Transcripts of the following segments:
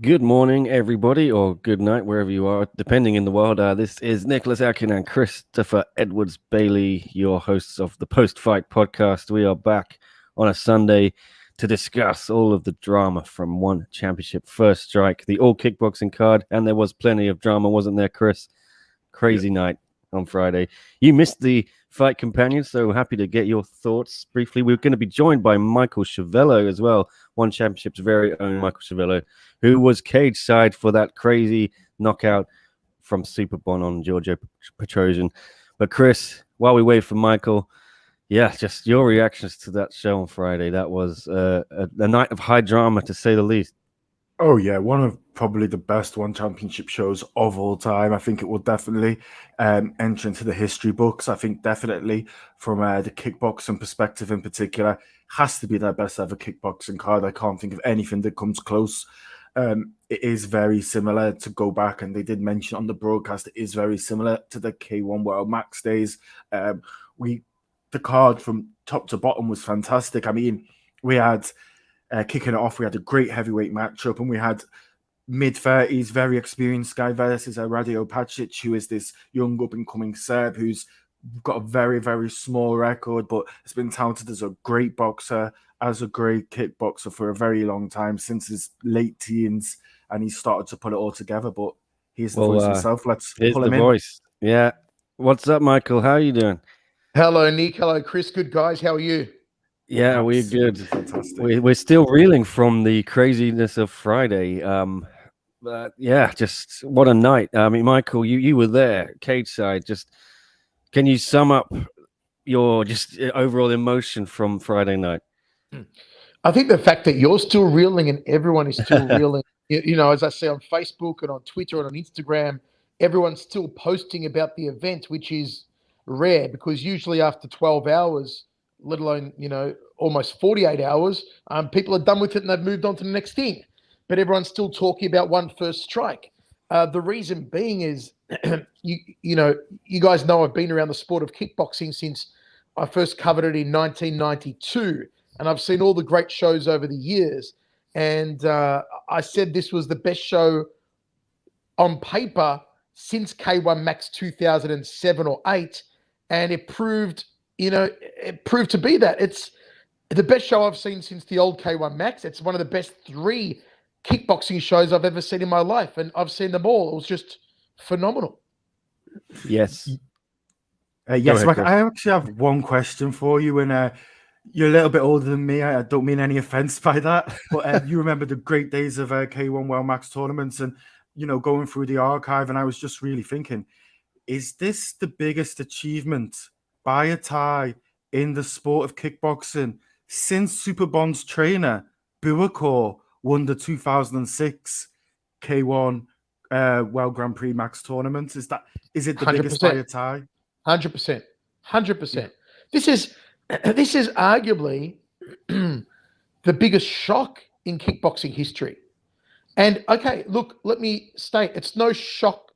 Good morning, everybody, or good night, wherever you are, depending in the world. This is Nicholas Akin and Christopher Edwards Bailey, your hosts of the Post Fight Podcast. We are back on a Sunday to discuss all of the drama from one championship first strike, the all kickboxing card. And there was plenty of drama, wasn't there, Chris? Crazy night on Friday. You missed the fight companion, so happy to get your thoughts briefly. We're going to be joined by Michael Schiavello as well, one championship's very own Michael Schiavello, who was cage side for that crazy knockout from Superbon on Giorgio Petrosyan. But Chris, while we wait for Michael, just your reactions to that show on Friday. That was a night of high drama, to say the least. Oh yeah, one of probably the best one championship shows of all time. I think it will definitely enter into the history books. I think definitely from the kickboxing perspective in particular, has to be their best ever kickboxing card. I can't think of anything that comes close. It is very similar, to go back, and they did mention on the broadcast, it is very similar to the K1 World Max days. The card from top to bottom was fantastic. I mean, we had kicking it off, we had a great heavyweight matchup, and we had mid-30s, very experienced guy versus Radio Pacic, who is this young up-and-coming Serb who's got a very, very small record, but has been touted as a great boxer, as a great kickboxer for a very long time, since his late teens, and he started to put it all together. But here's the voice himself. Let's pull him in. Voice. Yeah. What's up, Michael? How are you doing? Hello, Nick. Hello, Chris. Good guys. How are you? Yeah, we're good. We're still reeling from the craziness of Friday. But just what a night. I mean, Michael, you were there, cage side. Just can you sum up your just overall emotion from Friday night? I think the fact that you're still reeling and everyone is still reeling, as I say on Facebook and on Twitter and on Instagram, everyone's still posting about the event, which is rare, because usually after 12 hours, let alone, almost 48 hours, people are done with it and they've moved on to the next thing. But everyone's still talking about one first strike. The reason being is, you guys know I've been around the sport of kickboxing since I first covered it in 1992. And I've seen all the great shows over the years. And I said this was the best show on paper since K1 Max 2007 or 8. And it proved to be that. It's the best show I've seen since the old K1 Max. It's one of the best 3 kickboxing shows I've ever seen in my life. And I've seen them all. It was just phenomenal. Yes. Yes, Mike, I actually have one question for you. And you're a little bit older than me. I don't mean any offense by that. But you remember the great days of K1 World Max tournaments and, going through the archive. And I was just really thinking, is this the biggest achievement by a Thai in the sport of kickboxing since Superbon's trainer, Buakor, won the 2006 K1 World Grand Prix Max tournament? Is it the 100%. Biggest by a Thai? 100%. 100%. Yeah. This is arguably the biggest shock in kickboxing history. And okay, look, let me state, it's no shock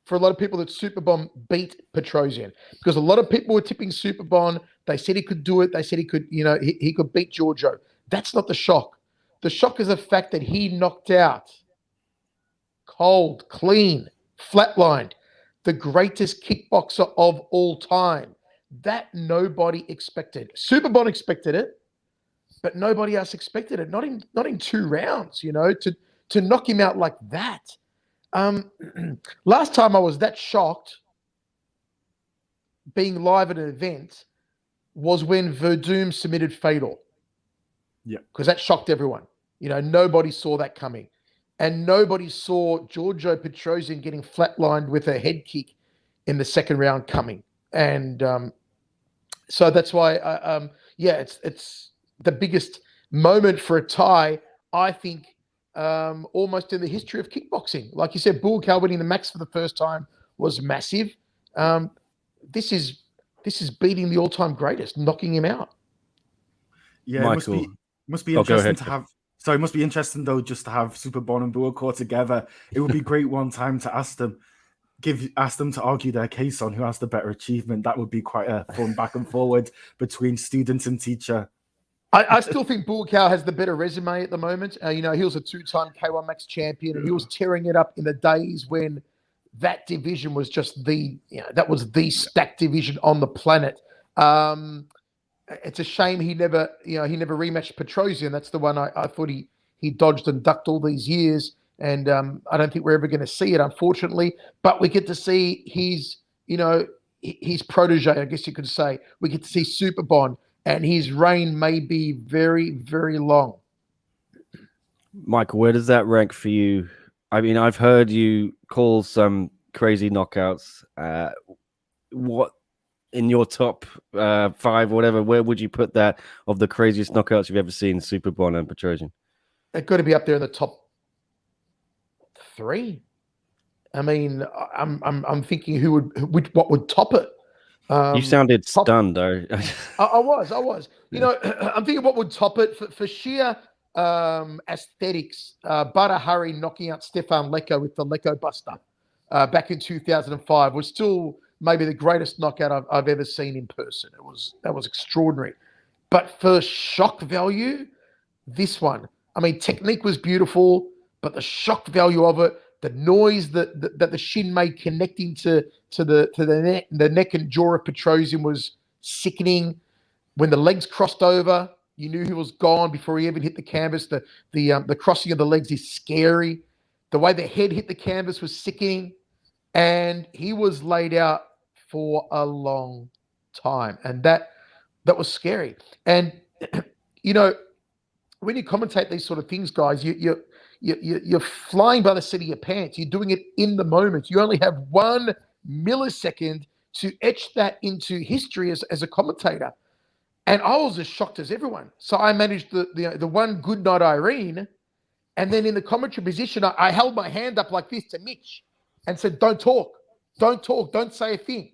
for a lot of people that Superbon beat Petrosyan, because a lot of people were tipping Superbon. They said he could do it. They said he could, he could beat Giorgio. That's not the shock. The shock is the fact that he knocked out, cold, clean, flatlined, the greatest kickboxer of all time. That nobody expected. Superbon expected it, but nobody else expected it. Not in 2 rounds, to knock him out like that. Last time I was that shocked being live at an event was when Verdum submitted Fatal. Yeah. Because that shocked everyone. Nobody saw that coming. And nobody saw Giorgio Petrosyan getting flatlined with a head kick in the second round coming. And so that's why, it's the biggest moment for a Thai, I think, almost in the history of kickboxing. Like you said, Buakor winning the Max for the first time was massive. This is beating the all-time greatest, knocking him out. Yeah, Michael. It must be interesting to have. So it must be interesting though, just to have Superbon and Buakor together. It would be great one time to ask them to argue their case on who has the better achievement. That would be quite a fun back and forward between student and teacher. I still think Buakaw has the better resume at the moment. He was a 2-time K1 Max champion, and he was tearing it up in the days when that division was just that was the stacked division on the planet. It's a shame he never rematched Petrosyan. That's the one I thought he dodged and ducked all these years, and I don't think we're ever going to see it, unfortunately. But we get to see his protege, I guess you could say. We get to see Superbon, and his reign may be very, very long. Michael, where does that rank for you? I mean, I've heard you call some crazy knockouts. What in your top 5 or whatever, where would you put that of the craziest knockouts you've ever seen, Superbon and Petrosyan? They've got to be up there in the top 3. I mean, I'm thinking what would top it. You sounded stunned, though. I was. I'm thinking what would top it for sheer aesthetics. Badr Hari knocking out Stefan Leko with the Leko Buster back in 2005 was still maybe the greatest knockout I've ever seen in person. That was extraordinary. But for shock value, this one. I mean, technique was beautiful, but the shock value of it, the noise that the shin made connecting to the neck and jaw of Petrosyan was sickening. When the legs crossed over, you knew he was gone before he even hit the canvas. The crossing of the legs is scary. The way the head hit the canvas was sickening, and he was laid out for a long time, and that was scary. And when you commentate these sort of things, guys, you're flying by the seat of your pants. You're doing it in the moment. You only have 1 millisecond to etch that into history as a commentator. And I was as shocked as everyone. So I managed the one good night Irene, and then in the commentary position, I held my hand up like this to Mitch and said, "Don't talk, don't say a thing."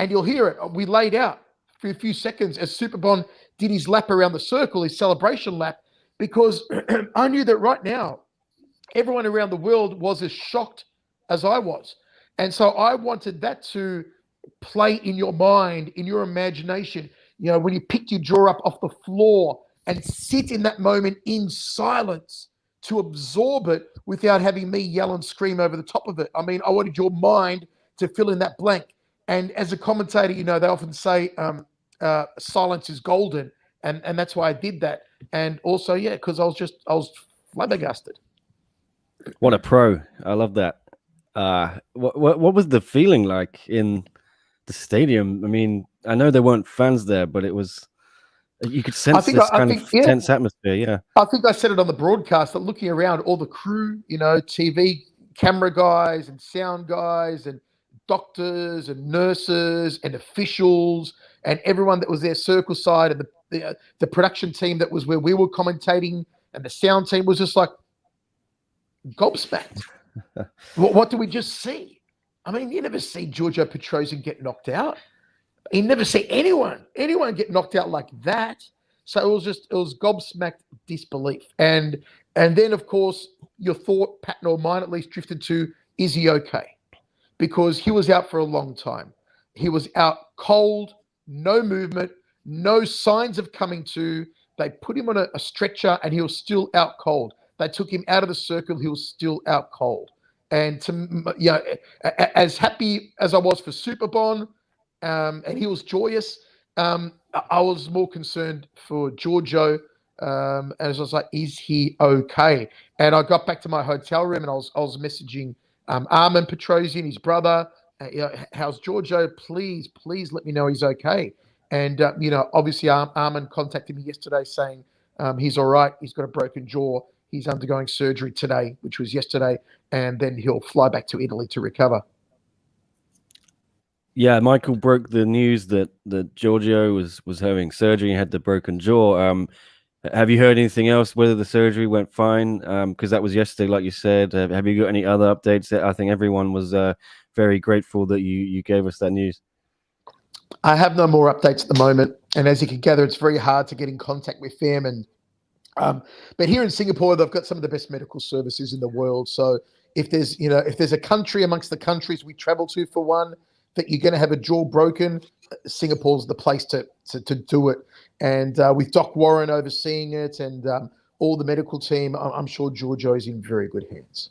And you'll hear it. We laid out for a few seconds as Superbon did his lap around the circle, his celebration lap, because I knew that right now, everyone around the world was as shocked as I was. And so I wanted that to play in your mind, in your imagination, when you pick your jaw up off the floor and sit in that moment in silence to absorb it without having me yell and scream over the top of it. I mean, I wanted your mind to fill in that blank. And as a commentator, they often say silence is golden. And that's why I did that. And also, because I was flabbergasted. What a pro. I love that. What was the feeling like in the stadium? I mean, I know there weren't fans there, but it was, you could sense tense atmosphere. Yeah. I think I said it on the broadcast that looking around, all the crew, TV camera guys and sound guys and doctors and nurses and officials and everyone that was there circle side, and the production team that was where we were commentating, and the sound team was just like gobsmacked. What do we just see? I mean, you never see Giorgio Petrosyan get knocked out. You never see anyone get knocked out like that. So it was gobsmacked disbelief. And then, of course, your thought pattern, or mine at least, drifted to, is he okay? Because he was out for a long time. He was out cold, no movement, no signs of coming to. They put him on a stretcher and he was still out cold. They took him out of the circle. He was still out cold. And as happy as I was for Superbon, and he was joyous, I was more concerned for Giorgio. And I was like, is he okay? And I got back to my hotel room and I was messaging Armin Petrosyan, his brother. How's Giorgio? Please let me know he's okay. And, obviously Armin contacted me yesterday saying he's all right. He's got a broken jaw. He's undergoing surgery today, which was yesterday, and then he'll fly back to Italy to recover. Yeah, Michael broke the news that Giorgio was having surgery and had the broken jaw. Have you heard anything else, whether the surgery went fine? Because that was yesterday, like you said. Have you got any other updates? I think everyone was very grateful that you gave us that news. I have no more updates at the moment. And as you can gather, it's very hard to get in contact with them. And but here in Singapore, they've got some of the best medical services in the world. So if there's a country amongst the countries we travel to for one that you're going to have a jaw broken, Singapore's the place to do it. And with Doc Warren overseeing it and all the medical team, I'm sure Giorgio is in very good hands.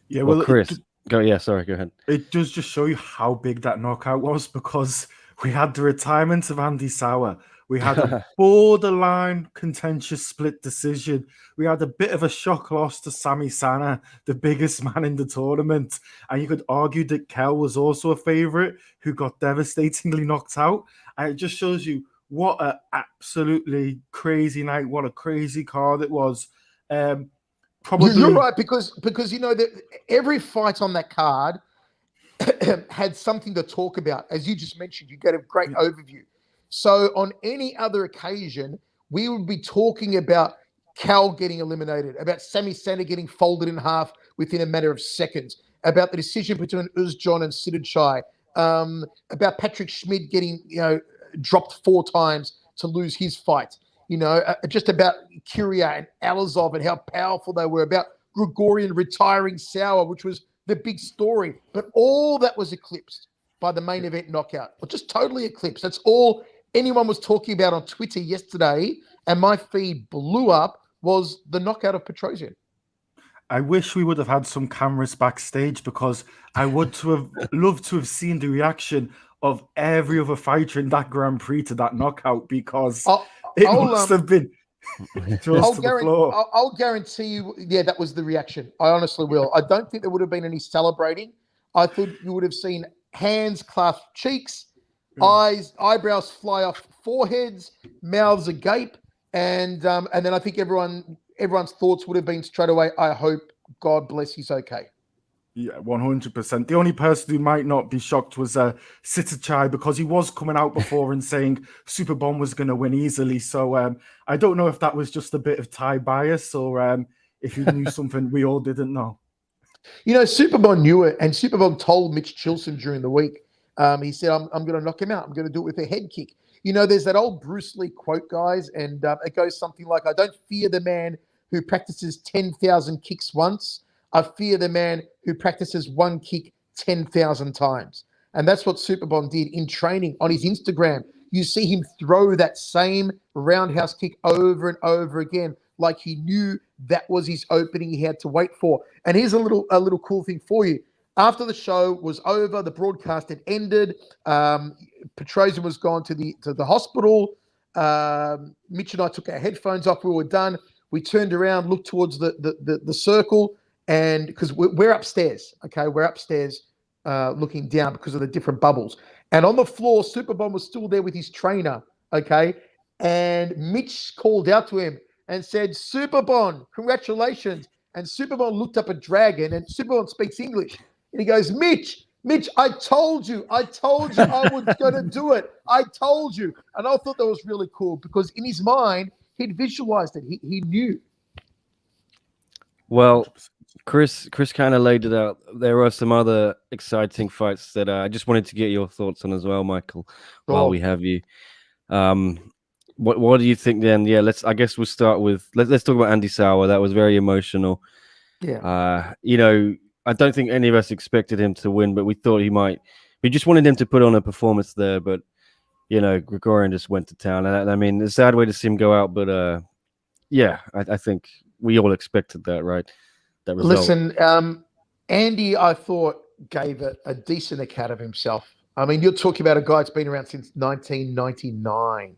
Yeah, well, Chris, go ahead. It does just show you how big that knockout was, because we had the retirement of Andy Sauer. We had a borderline contentious split decision. We had a bit of a shock loss to Sami Sana, the biggest man in the tournament. And you could argue that Kell was also a favorite who got devastatingly knocked out. And it just shows you what an absolutely crazy night, what a crazy card it was. Probably You're right, because every fight on that card had something to talk about. As you just mentioned, you get a great overview. So on any other occasion, we would be talking about Cal getting eliminated, about Sami Sana getting folded in half within a matter of seconds, about the decision between Uzjon and Sidachai, about Patrick Schmidt getting dropped 4 times to lose his fight. Just about Kyria and Alazov and how powerful they were, about Grigorian retiring Sauer, which was the big story. But all that was eclipsed by the main event knockout. Well, just totally eclipsed. That's all anyone was talking about on Twitter yesterday, and my feed blew up, was the knockout of Petrosyan. I wish we would have had some cameras backstage, because I would have loved to have seen the reaction of every other fighter in that Grand Prix to that knockout, because it must have been just to the floor. I'll guarantee you, that was the reaction. I honestly will. I don't think there would have been any celebrating. I thought you would have seen hands clasped cheeks, eyebrows fly off foreheads, mouths agape, and then I think everyone's thoughts would have been straight away, I hope, God bless, he's okay. Yeah, 100%. The only person who might not be shocked was Sidachai, because he was coming out before and saying Superbon was going to win easily. So I don't know if that was just a bit of Thai bias, or if he knew something we all didn't know. Superbon knew it, and Superbon told Mitch Chilson during the week. He said, I'm going to knock him out. I'm going to do it with a head kick. There's that old Bruce Lee quote, guys, and it goes something like, I don't fear the man who practices 10,000 kicks once. I fear the man who practices one kick 10,000 times. And that's what Superbon did in training. On his Instagram, you see him throw that same roundhouse kick over and over again, like he knew that was his opening he had to wait for. And here's a little cool thing for you. After the show was over, the broadcast had ended. Petrosyan was gone to the hospital. Mitch and I took our headphones off. We were done. We turned around, looked towards the circle, and because we're upstairs, okay, we're upstairs looking down because of the different bubbles. And on the floor, Superbon was still there with his trainer, okay, and Mitch called out to him and said, Superbon, congratulations. And Superbon looked up at Dragon, and Superbon speaks English. And he goes, Mitch, I told you I was going to do it. I told you. And I thought that was really cool, because in his mind, he'd visualized it. He knew. Well, Chris kind of laid it out. There are some other exciting fights that I just wanted to get your thoughts on as well, Michael, while we have you. What do you think then? Yeah, I guess we'll start with, let's talk about Andy Sauer. That was very emotional. Yeah. I don't think any of us expected him to win, but we thought he might. We just wanted him to put on a performance there, but Grigorian just went to town. And I mean, it's a sad way to see him go out, but I think we all expected that, right? That result. Listen, Andy, I thought, gave a decent account of himself. I mean, you're talking about a guy that's been around since 1999,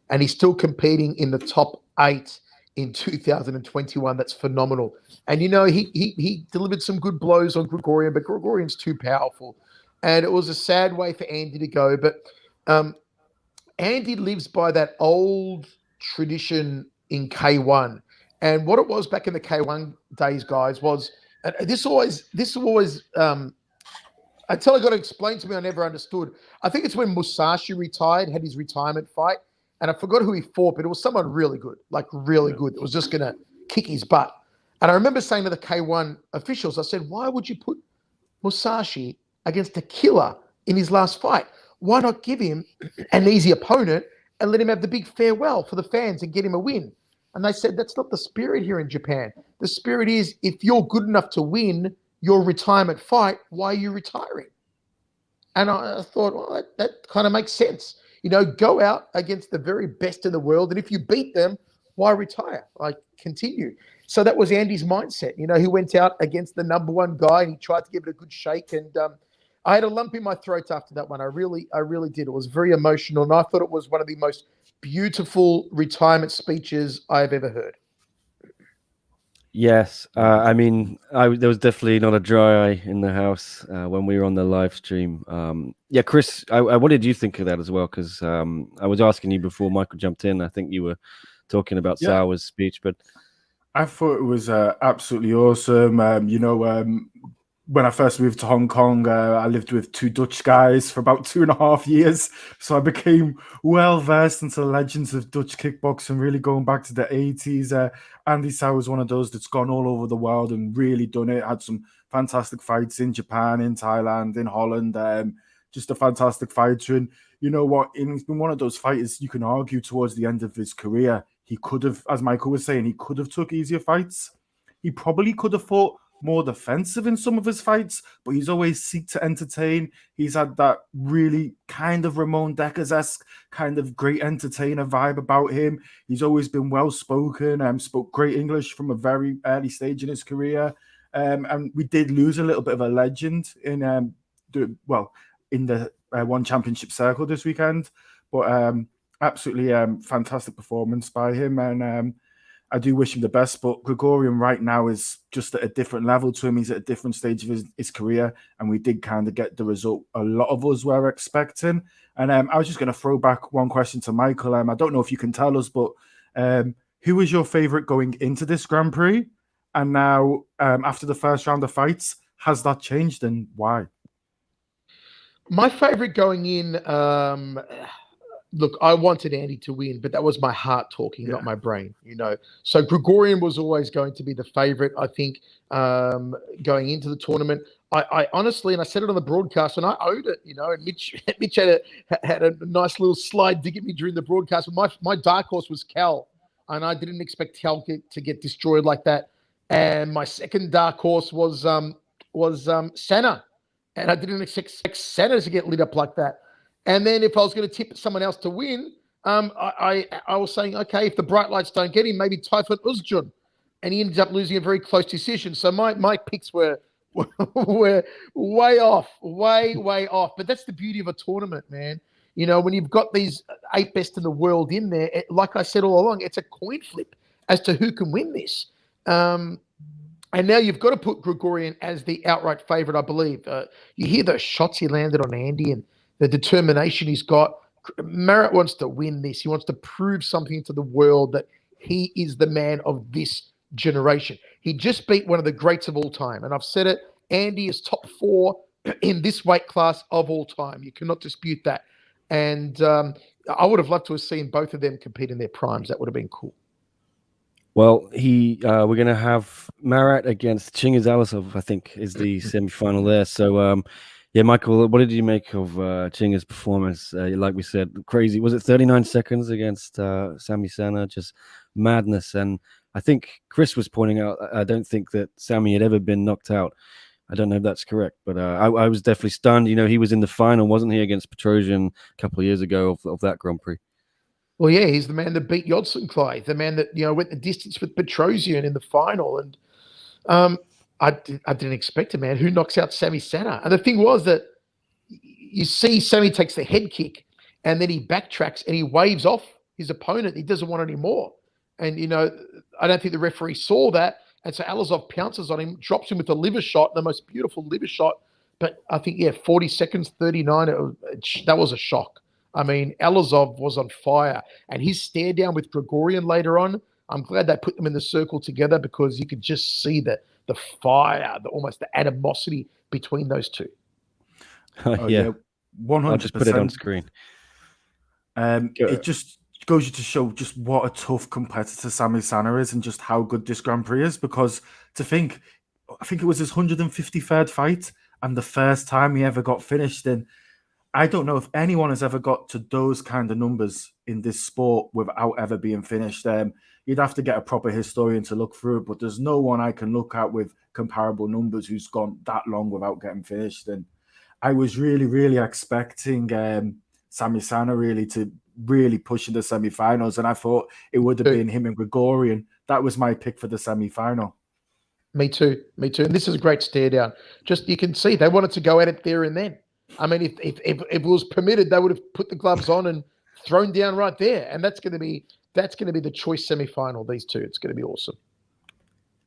and he's still competing in the top 8 in 2021. That's phenomenal. And he delivered some good blows on Grigorian, but Grigorian's too powerful. And it was a sad way for Andy to go. But Andy lives by that old tradition in K1. And what it was back in the K1 days, guys, was this always until I got to explain to me, I never understood. I think it's when Musashi retired, had his retirement fight, and I forgot who he fought, but it was someone really good, like really good. That was just going to kick his butt. And I remember saying to the K1 officials, I said, why would you put Musashi against a killer in his last fight? Why not give him an easy opponent and let him have the big farewell for the fans and get him a win? And they said, that's not the spirit here in Japan. The spirit is, if you're good enough to win your retirement fight, why are you retiring? And I thought, well, that kind of makes sense. Go out against the very best in the world, and if you beat them, why retire? Like, continue. So that was Andy's mindset. He went out against the number one guy and he tried to give it a good shake. And I had a lump in my throat after that one. I really did. It was very emotional, and I thought it was one of the most beautiful retirement speeches I've ever heard. Yes, I mean, there was definitely not a dry eye in the house when we were on the live stream. Yeah, Chris, what did you think of that as well? Because I was asking you before Michael jumped in. I think you were talking about Sauer's speech, but I thought it was absolutely awesome. When I first moved to Hong Kong, I lived with two Dutch guys for about 2.5 years. So I became well versed into the legends of Dutch kickboxing, really going back to the 80s. Andy Sauer was one of those that's gone all over the world and really done it. Had some fantastic fights in Japan, in Thailand, in Holland. Just a fantastic fighter. And you know what? He's been one of those fighters you can argue towards the end of his career. He could have, as Michael was saying, he could have took easier fights. He probably could have fought more defensive in some of his fights, but he's always seeked to entertain. He's had that really kind of Ramon Deckers-esque kind of great entertainer vibe about him. He's always been well-spoken, spoke great English from a very early stage in his career. And we did lose a little bit of a legend in the One Championship circle this weekend, but absolutely fantastic performance by him, and I do wish him the best. But Gregorian right now is just at a different level to him. He's at a different stage of his career, and we did kind of get the result a lot of us were expecting. And I was just going to throw back one question to Michael. I don't know if you can tell us, but who was your favourite going into this Grand Prix? And now, after the first round of fights, has that changed, and why? My favourite going in... Look, I wanted Andy to win, but that was my heart talking, not my brain, So Gregorian was always going to be the favorite, I think, going into the tournament. I honestly, and I said it on the broadcast, and I owed it, and Mitch had a nice little slide dig at me during the broadcast. But my dark horse was Cal, and I didn't expect Cal to get destroyed like that. And my second dark horse was Senna, and I didn't expect Senna to get lit up like that. And then if I was going to tip someone else to win, I was saying, okay, if the bright lights don't get him, maybe Typhoon Uzjun. And he ended up losing a very close decision. So my picks were way off. But that's the beauty of a tournament, man. When you've got these 8 best in the world in there, like I said all along, it's a coin flip as to who can win this. And now you've got to put Gregorian as the outright favorite, I believe. You hear those shots he landed on Andy and the determination he's got. Merritt wants to win this. He wants to prove something to the world that he is the man of this generation. He just beat one of the greats of all time. And I've said it, Andy is top 4 in this weight class of all time. You cannot dispute that. And I would have loved to have seen both of them compete in their primes. That would have been cool. Well, we're going to have Marat against Chingiz Alisov, I think, is the semi-final there. So, yeah, Michael, what did you make of Chinga's performance? Like we said, crazy. Was it 39 seconds against Sami Sana? Just madness. And I think Chris was pointing out, I don't think that Sami had ever been knocked out. I don't know if that's correct, but I was definitely stunned. He was in the final, wasn't he, against Petrosyan a couple of years ago of that Grand Prix? Well, yeah, he's the man that beat Yodson-Clay, the man that, went the distance with Petrosyan in the final. And I didn't expect a man who knocks out Sami Sana. And the thing was that you see Sami takes the head kick and then he backtracks and he waves off his opponent. He doesn't want any more. And, I don't think the referee saw that. And so Alisov pounces on him, drops him with a liver shot, the most beautiful liver shot. But I think, 40 seconds, 39, that was a shock. I mean, Alisov was on fire. And his stare down with Gregorian later on, I'm glad they put them in the circle together because you could just see the fire, almost the animosity between those two. Yeah, 100%. I'll just put it on screen. It just goes to show just what a tough competitor Sami Sana is and just how good this Grand Prix is. Because I think it was his 153rd fight and the first time he ever got finished. And I don't know if anyone has ever got to those kind of numbers in this sport without ever being finished. You'd have to get a proper historian to look through it, but there's no one I can look at with comparable numbers who's gone that long without getting finished. And I was really, really expecting Sami Sana really to really push in the semi-finals, and I thought it would have been him and Gregorian. That was my pick for the semi-final. Me too. And this is a great stare down. Just you can see they wanted to go at it there and then. I mean, if it was permitted, they would have put the gloves on and thrown down right there. And that's going to be the choice semi-final. These two, it's going to be awesome.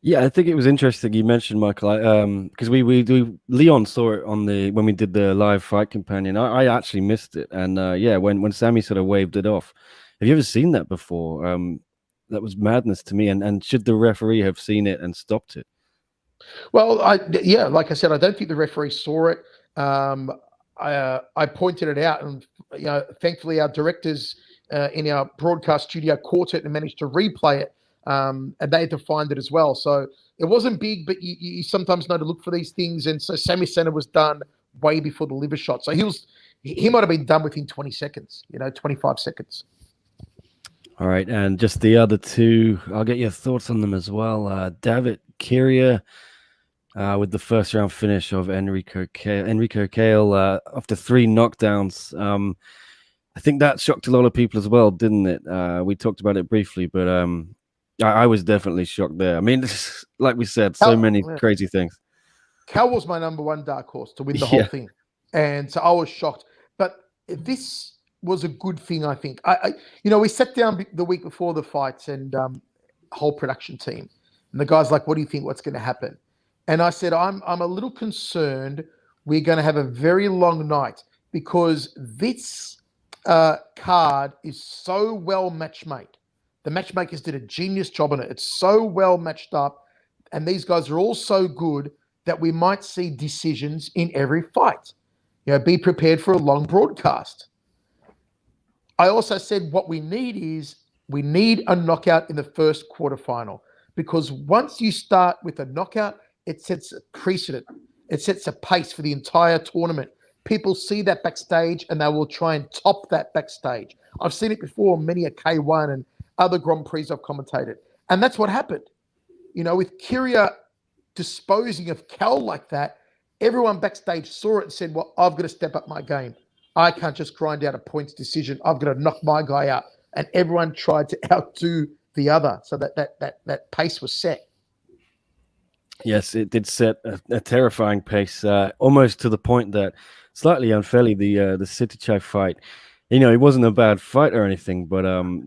Yeah, I think it was interesting you mentioned, Michael, because Leon saw it when we did the live fight companion. I actually missed it, and when Sammy sort of waved it off. Have you ever seen that before? That was madness to me. And should the referee have seen it and stopped it? Well, like I said, I don't think the referee saw it. I pointed it out, and thankfully our directors in our broadcast studio caught it and managed to replay it. And they had to find it as well. So it wasn't big, but you sometimes know to look for these things. And so Sami Sana was done way before the liver shot. So he might have been done within 20 seconds, 25 seconds. All right. And just the other two, I'll get your thoughts on them as well. David Kiria with the first round finish of Enrico Kale after 3 knockdowns. I think that shocked a lot of people as well, didn't it? We talked about it briefly, but I was definitely shocked there. I mean, like we said, so many crazy things. Cal was my number 1 dark horse to win the whole thing. And so I was shocked. But this was a good thing, I think. We sat down the week before the fights and whole production team. And the guy's like, what do you think? What's going to happen? And I said, I'm a little concerned we're going to have a very long night because this card is so well match-made. The matchmakers did a genius job on it. It's so well matched up, and these guys are all so good that we might see decisions in every fight. Be prepared for a long broadcast. I also said what we need a knockout in the first quarterfinal, because once you start with a knockout, it sets a precedent. It sets a pace for the entire tournament. People see that backstage and they will try and top that backstage. I've seen it before, many a K1 and other Grand Prix I've commentated. And that's what happened. With Kiria disposing of Cal like that, everyone backstage saw it and said, well, I've got to step up my game. I can't just grind out a points decision. I've got to knock my guy out. And everyone tried to outdo the other. So that pace was set. Yes, it did set a terrifying pace, almost to the point that slightly unfairly, the Sitichai fight, he wasn't a bad fight or anything, but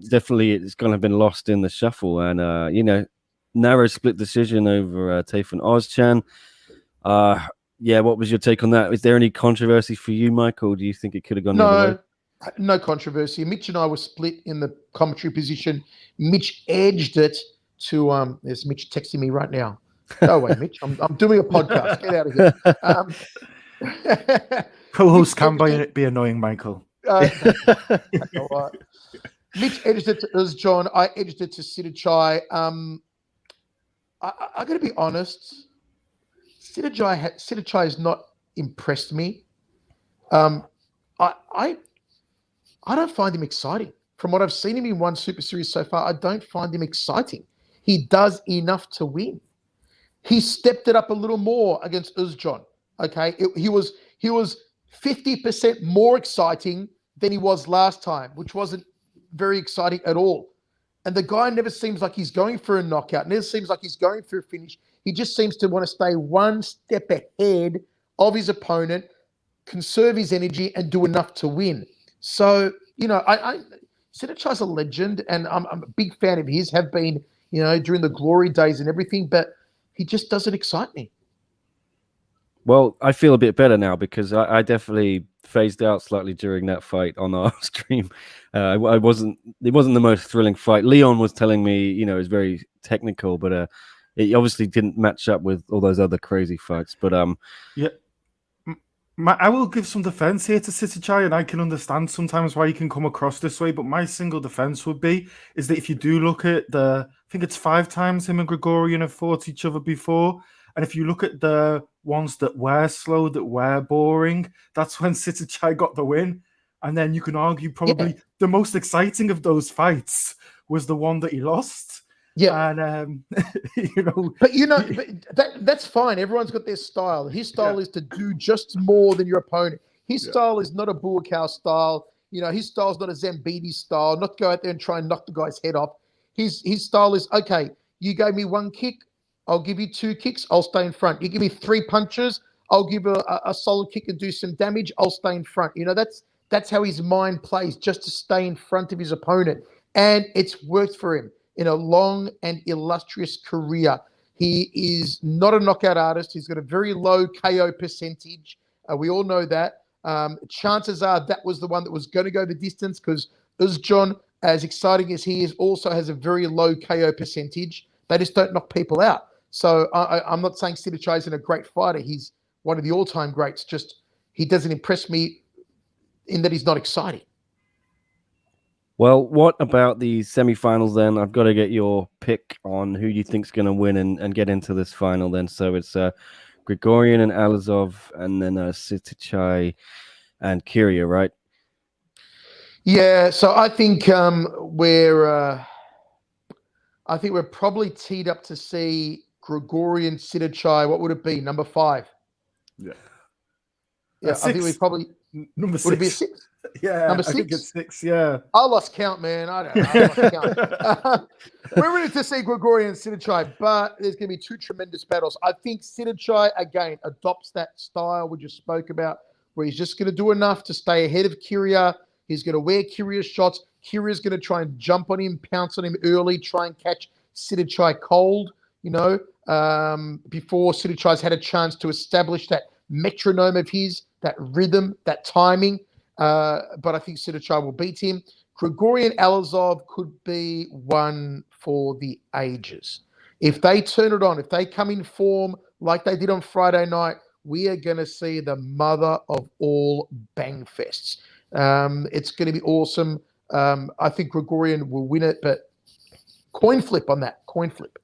definitely it's going to have been lost in the shuffle. And, narrow split decision over Tayfun Ozcan. What was your take on that? Is there any controversy for you, Michael? Do you think it could have gone the other way? No controversy. Mitch and I were split in the commentary position. Mitch edged it to there's Mitch texting me right now. Go away, Mitch. I'm doing a podcast. Get out of here. Co-host can be annoying, Michael. Right. Mitch edged it to Uzjon. I edged it to Sitichai. I got to be honest. Sitichai has not impressed me. I don't find him exciting. From what I've seen him in one Super Series so far, I don't find him exciting. He does enough to win. He stepped it up a little more against Uzjon. Okay, he was 50% more exciting than he was last time, which wasn't very exciting at all. And the guy never seems like he's going for a knockout. Never seems like he's going for a finish. He just seems to want to stay one step ahead of his opponent, conserve his energy, and do enough to win. So, Sitichai's a legend, and I'm a big fan of his, have been, during the glory days and everything, but he just doesn't excite me. Well, I feel a bit better now because I definitely phased out slightly during that fight on our stream. It wasn't the most thrilling fight. Leon was telling me, it was very technical, but it obviously didn't match up with all those other crazy fights. But I will give some defense here to Sitichai, and I can understand sometimes why you can come across this way. But my single defense is that if you do look at I think it's 5 times him and Gregorian have fought each other before. And if you look at the ones that were slow, that were boring, that's when Sitichai got the win. And then you can argue probably the most exciting of those fights was the one that he lost. Yeah. And, But that's fine. Everyone's got their style. His style is to do just more than your opponent. His style is not a Buakaw style. His style's not a Zambidi style, not go out there and try and knock the guy's head off. His style is, okay, you gave me one kick, I'll give you 2 kicks, I'll stay in front. You give me 3 punches, I'll give a solid kick and do some damage, I'll stay in front. That's how his mind plays, just to stay in front of his opponent. And it's worked for him in a long and illustrious career. He is not a knockout artist. He's got a very low KO percentage. We all know that. Chances are that was the one that was going to go the distance, because Uzjon, as exciting as he is, also has a very low KO percentage. They just don't knock people out. So I'm not saying Sidichai isn't a great fighter. He's one of the all-time greats. Just he doesn't impress me in that he's not exciting. Well, what about the semi-finals then? I've got to get your pick on who you think's going to win and get into this final then. So it's Grigorian and Alizov, and then Sidichai and Kiria, right? Yeah, so I think we're probably teed up to see Grigorian, Sidichai. What would it be? Number 5. Yeah. Yeah, I think we probably number 6. Would it be a 6? Yeah, number 6. I think it's 6. Yeah, I lost count, man. I don't know. I lost count. We're ready to see Grigorian and Sidichai, but there's going to be 2 tremendous battles. I think Sidichai again adopts that style we just spoke about, where he's just going to do enough to stay ahead of Kiria. He's going to wear Kiria's shots. Kiria's going to try and jump on him, pounce on him early, try and catch Sidichai cold, before Sidichai's had a chance to establish that metronome of his, that rhythm, that timing. But I think Sidichai will beat him. Grigorian Alizov could be one for the ages. If they turn it on, if they come in form like they did on Friday night, we are going to see the mother of all bang fests. It's going to be awesome. I think Grigorian will win it, but coin flip on that. Coin flip.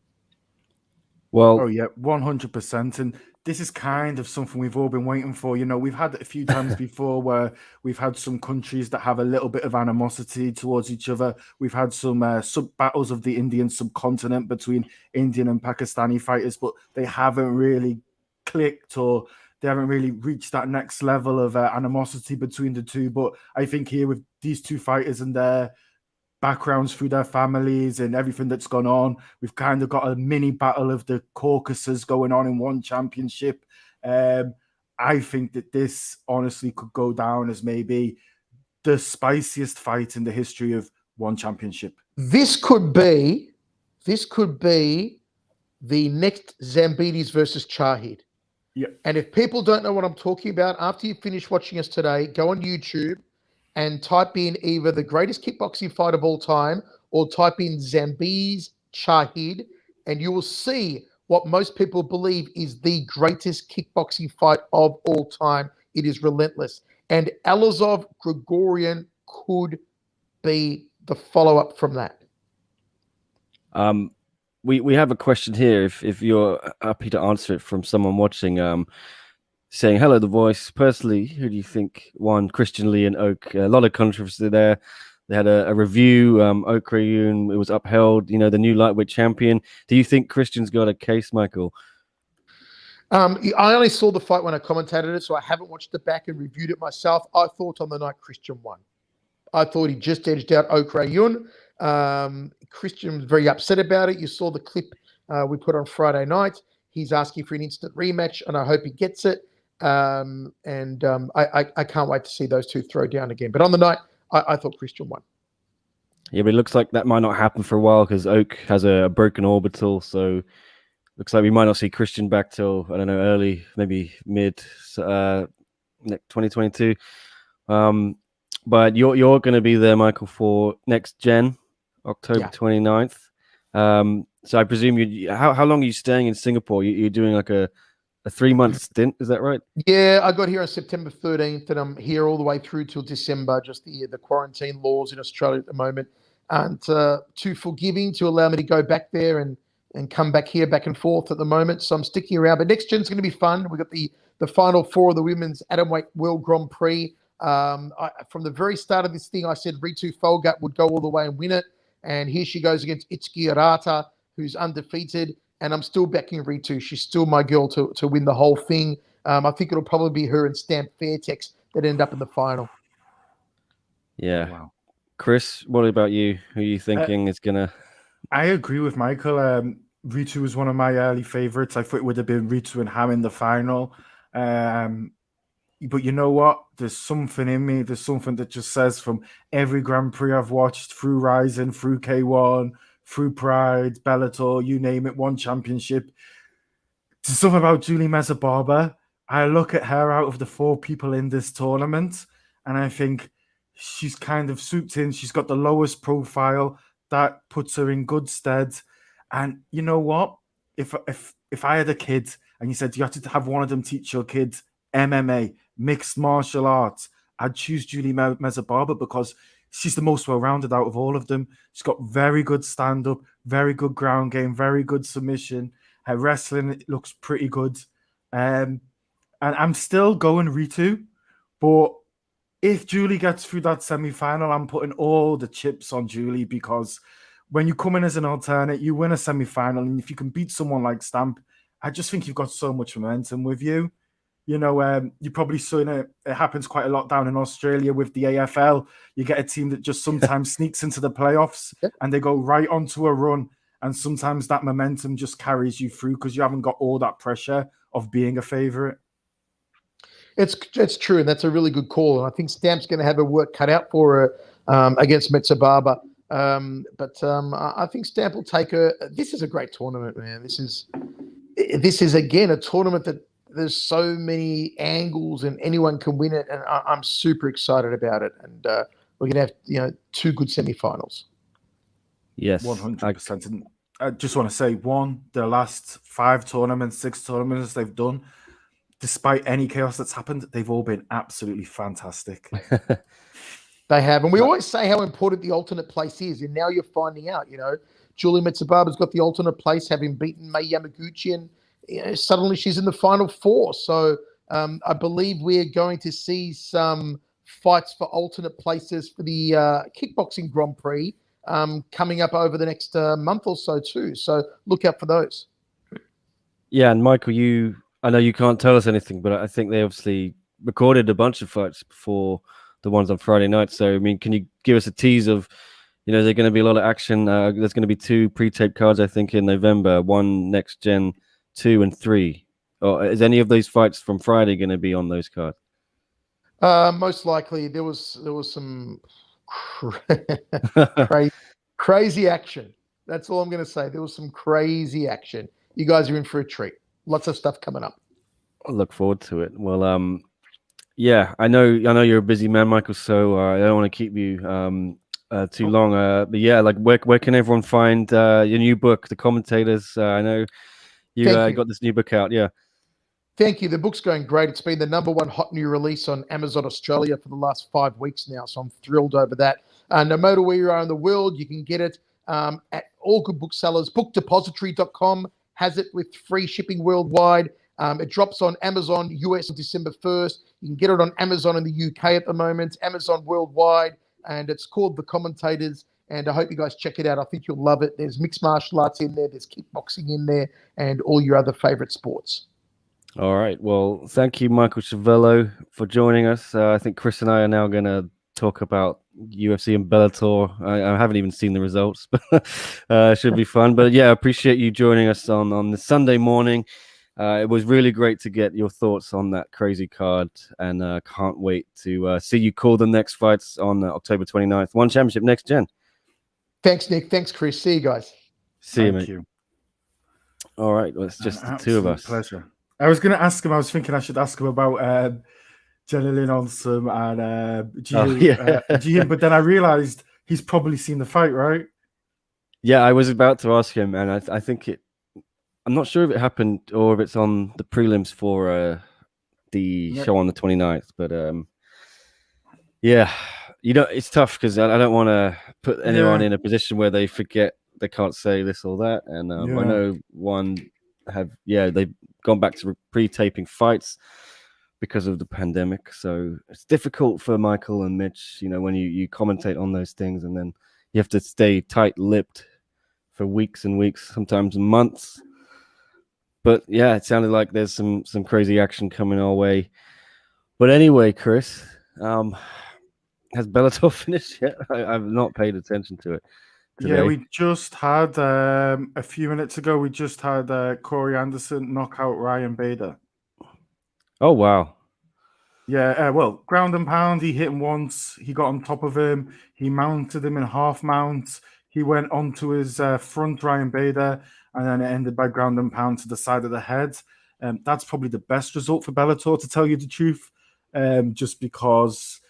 Well, oh yeah, 100%. And this is kind of something we've all been waiting for. We've had it a few times before where we've had some countries that have a little bit of animosity towards each other. We've had some battles of the Indian subcontinent between Indian and Pakistani fighters, but they haven't really clicked, or they haven't really reached that next level of animosity between the two. But I think here with these 2 fighters and their backgrounds through their families and everything that's gone on, we've kind of got a mini battle of the Caucasus going on in one championship. I think that this honestly could go down as maybe the spiciest fight in the history of one championship. This could be the next Zambidis versus Chahid. Yeah. And if people don't know what I'm talking about, after you finish watching us today, go on YouTube and type in either the greatest kickboxing fight of all time or type in Zambidis Chahid, and you will see what most people believe is the greatest kickboxing fight of all time. It is relentless. And Alizov Grigorian could be the follow-up from that. We have a question here, if you're happy to answer it, from someone watching, saying, hello, The Voice. Personally, who do you think won? Christian Lee and Oak. A lot of controversy there. They had a review. Oak Rayun, it was upheld, the new lightweight champion. Do you think Christian's got a case, Michael? I only saw the fight when I commentated it, so I haven't watched it back and reviewed it myself. I thought on the night Christian won. I thought he just edged out Oak Rayun. Christian was very upset about it. You saw the clip we put on Friday night. He's asking for an instant rematch, and I hope he gets it. I can't wait to see those 2 throw down again. But on the night, I thought Christian won. Yeah, but it looks like that might not happen for a while because Oak has a broken orbital. So looks like we might not see Christian back till, I don't know, early, maybe mid 2022. But you're going to be there, Michael, for next gen, October 29th. So I presume how long are you staying in Singapore? You're doing like a 3-month stint, is that right? Yeah, I got here on September 13th, and I'm here all the way through till December. Just the quarantine laws in Australia at the moment aren't too forgiving to allow me to go back there and come back here, back and forth at the moment. So I'm sticking around. But next gen's going to be fun. We've got the final 4 of the Women's Atomweight World Grand Prix. From the very start of this thing, I said Ritu Folgat would go all the way and win it. And here she goes against Itsuki Arata, who's undefeated. And I'm still backing Ritu. She's still my girl to win the whole thing. I think it'll probably be her and Stamp Fairtex that end up in the final. Yeah. Oh, wow. Chris, what about you? Who are you thinking is gonna? I agree with Michael. Ritu was one of my early favorites. I thought it would have been Ritu and Ham in the final. But you know what? There's something in me. There's something that just says from every Grand Prix I've watched through Rising, through K1, through Pride, Bellator, you name it, one championship. There's something about Julie Meza-Barber. I look at her out of the 4 people in this tournament, and I think she's kind of swooped in. She's got the lowest profile. That puts her in good stead. And you know what? If I had a kid and you said you had to have one of them teach your kid MMA, mixed martial arts, I'd choose Julie Meza-Barber because she's the most well-rounded out of all of them. She's got very good stand-up, very good ground game, very good submission. Her wrestling looks pretty good. And I'm still going Ritu, but if Julie gets through that semi-final, I'm putting all the chips on Julie because when you come in as an alternate, you win a semi-final, and if you can beat someone like Stamp, I just think you've got so much momentum with you. You know, you probably saw it happens quite a lot down in Australia with the AFL. You get a team that just sometimes sneaks into the playoffs and they go right onto a run. And sometimes that momentum just carries you through because you haven't got all that pressure of being a favorite. It's true, and that's a really good call. And I think Stamp's going to have her work cut out for her against Meza-Barber. But I think Stamp will take her. This is a great tournament, man. This is again a tournament that there's so many angles and anyone can win it, and I'm super excited about it. And we're going to have 2 good semifinals. Yes, 100%. And I just want to say, the last 5 tournaments, 6 tournaments they've done, despite any chaos that's happened, they've all been absolutely fantastic. They have. And we always say how important the alternate place is. And now you're finding out, Julie Meza-Barber's got the alternate place, having beaten Mei Yamaguchi. And suddenly she's in the final 4. So I believe we're going to see some fights for alternate places for the kickboxing Grand Prix coming up over the next month or so too. So look out for those. Yeah, and Michael, I know you can't tell us anything, but I think they obviously recorded a bunch of fights before the ones on Friday night. So, I mean, can you give us a tease of, there's going to be a lot of action. There's going to be 2 pre-taped cards, I think, in November, 1 next gen, 2 and 3. Or is any of those fights from Friday going to be on those cards? Most likely, there was some crazy action. That's all I'm going to say. There was some crazy action. You guys are in for a treat. Lots of stuff coming up. I look forward to it. Well, yeah, I know you're a busy man, Michael. So I don't want to keep you too long. But yeah, like where can everyone find your new book, The Commentators? I know you got this new book out. Yeah. Thank you. The book's going great. It's been the #1 hot new release on Amazon Australia for the last 5 weeks now, so I'm thrilled over that. No matter where you are in the world, you can get it at all good booksellers. Bookdepository.com has it with free shipping worldwide. It drops on Amazon US on December 1st. You can get it on Amazon in the UK at the moment, Amazon worldwide, and it's called The Commentators. And I hope you guys check it out. I think you'll love it. There's mixed martial arts in there, there's kickboxing in there, and all your other favorite sports. All right. Well, thank you, Michael Schiavello, for joining us. I think Chris and I are now going to talk about UFC and Bellator. I haven't even seen the results, but it should be fun. But yeah, I appreciate you joining us on the Sunday morning. It was really great to get your thoughts on that crazy card, and can't wait to see you call the next fights on October 29th. One championship next gen. Thanks, Nick. Thanks, Chris. See you guys. See you, mate. All right. Well, it's just the 2 of us. Pleasure. I was going to ask him. I was thinking I should ask him about Jenny Lynn Olsen and Jihin, but then I realized he's probably seen the fight, right? Yeah, I was about to ask him, and I think I'm not sure if it happened or if it's on the prelims for the show on the 29th, but yeah, it's tough because I don't want to put anyone in a position where they forget they can't say this or that, and I know they've gone back to pre-taping fights because of the pandemic, so it's difficult for Michael and Mitch, when you commentate on those things, and then you have to stay tight-lipped for weeks and weeks, sometimes months. But yeah, it sounded like there's some crazy action coming our way. But anyway, Chris, Has Bellator finished yet? I've not paid attention to it today. Yeah, we just had a few minutes ago. We just had Corey Anderson knock out Ryan Bader. Oh wow! Yeah, well, ground and pound. He hit him once. He got on top of him. He mounted him in half mount. He went onto his front, Ryan Bader, and then it ended by ground and pound to the side of the head. That's probably the best result for Bellator, to tell you the truth, just because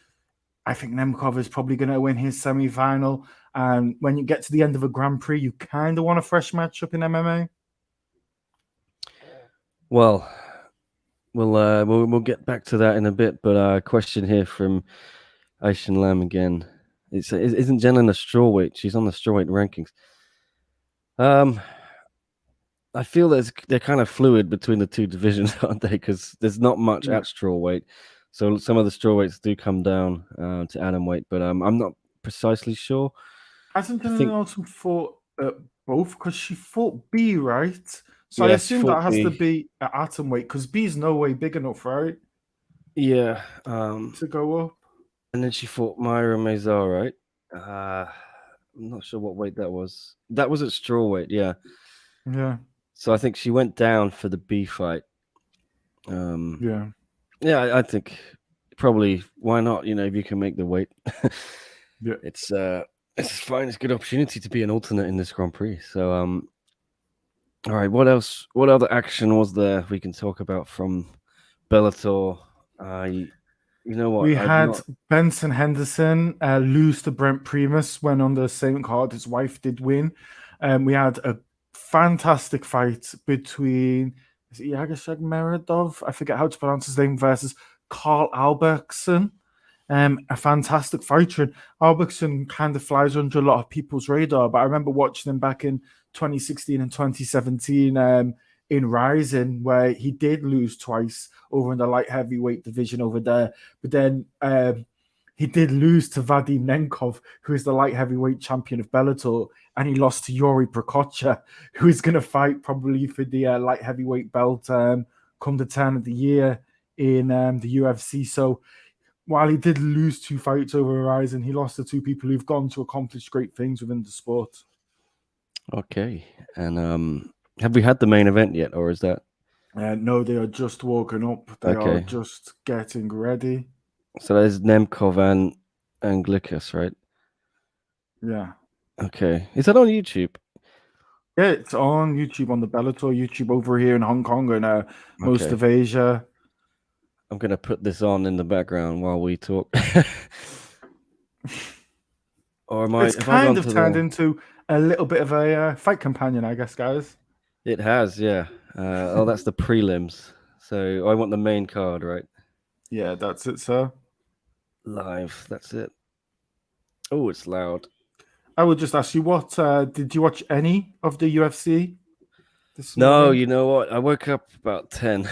I think Nemkov is probably going to win his semi-final. And when you get to the end of a Grand Prix, you kind of want a fresh matchup in MMA. Well, we'll get back to that in a bit. But a question here from Aishan Lam again. Isn't Jen a strawweight? She's on the strawweight rankings. I feel they're kind of fluid between the two divisions, aren't they? Because there's not much at strawweight. So some of the strawweights do come down to atomweight, but I'm not precisely sure. Hasn't Jen Nelson fought both? Because she fought B, right? So I assume that has to be at atomweight, because B's no way big enough, right? Yeah. To go up. And then she fought Myra Mazar, right? I'm not sure what weight that was. That was at strawweight, yeah. Yeah. So I think she went down for the B fight. Yeah. Yeah, I think probably why not? If you can make the weight, yeah, it's fine. It's a good opportunity to be an alternate in this Grand Prix. So all right, what else? What other action was there we can talk about from Bellator? You know what? We had Benson Henderson lose to Brent Primus when on the same card his wife did win. We had a fantastic fight between Yagashagmeredov, I forget how to pronounce his name, versus Carl Albertson. A fantastic fighter. And Albertson kind of flies under a lot of people's radar, but I remember watching him back in 2016 and 2017 in Rising, where he did lose twice over in the light heavyweight division over there. But then he did lose to Vadim Nemkov, who is the light heavyweight champion of Bellator, and he lost to Yuri Prokocha, who is going to fight probably for the light heavyweight belt come the turn of the year in the UFC. So while he did lose 2 fights over Horizon, he lost to 2 people who've gone to accomplish great things within the sport. Okay. And have we had the main event yet, or is that? No, they are just walking up. They are just getting ready. So there's Nemkov and Glikas, right? Yeah. Okay. Is that on YouTube? Yeah, it's on YouTube, on the Bellator YouTube over here in Hong Kong and most of Asia. I'm going to put this on in the background while we talk. Or am I? It's kind of turned into a little bit of a fight companion, I guess, guys. It has, yeah. That's the prelims. So I want the main card, right? Yeah, that's it, sir. Live, that's it. Oh, it's loud. I would just ask you, what did you watch any of the UFC? No, you know what? I woke up about 10.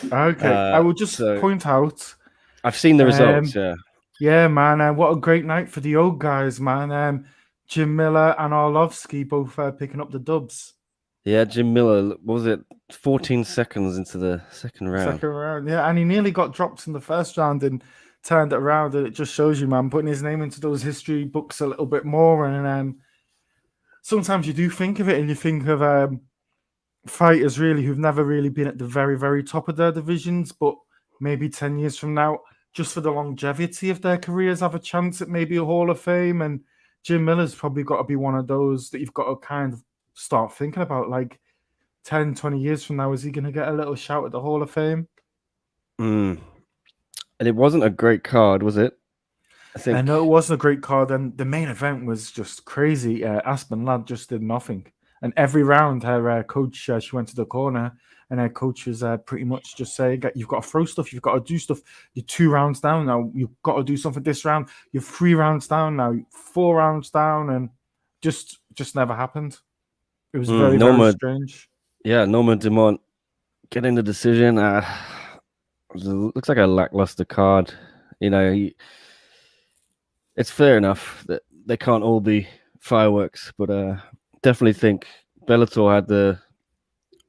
Okay, I will just point out. I've seen the results, yeah. Yeah, man. What a great night for the old guys, man. Jim Miller and Arlovsky both picking up the dubs. Yeah, Jim Miller, what was it 14 seconds into the second round? Yeah, and he nearly got dropped in the first round and turned it around. And it just shows you, man, putting his name into those history books a little bit more. And sometimes you do think of it, and you think of fighters really who've never really been at the very, very top of their divisions, but maybe 10 years from now, just for the longevity of their careers, have a chance at maybe a Hall of Fame. And Jim Miller's probably got to be one of those that you've got to kind of start thinking about, like 10, 20 years from now, is he going to get a little shout at the Hall of Fame? And it wasn't a great card, was it? I know it wasn't a great card, and the main event was just crazy. Aspen Ladd just did nothing. And every round, her coach, she went to the corner, and her coach was pretty much just saying, you've got to throw stuff, you've got to do stuff. You're 2 rounds down now. You've got to do something this round. You're 3 rounds down now. 4 rounds down, and just never happened. It was very, very strange. Yeah, Norma Dumont getting the decision. Looks like a lackluster card. It's fair enough that they can't all be fireworks, but definitely think Bellator had the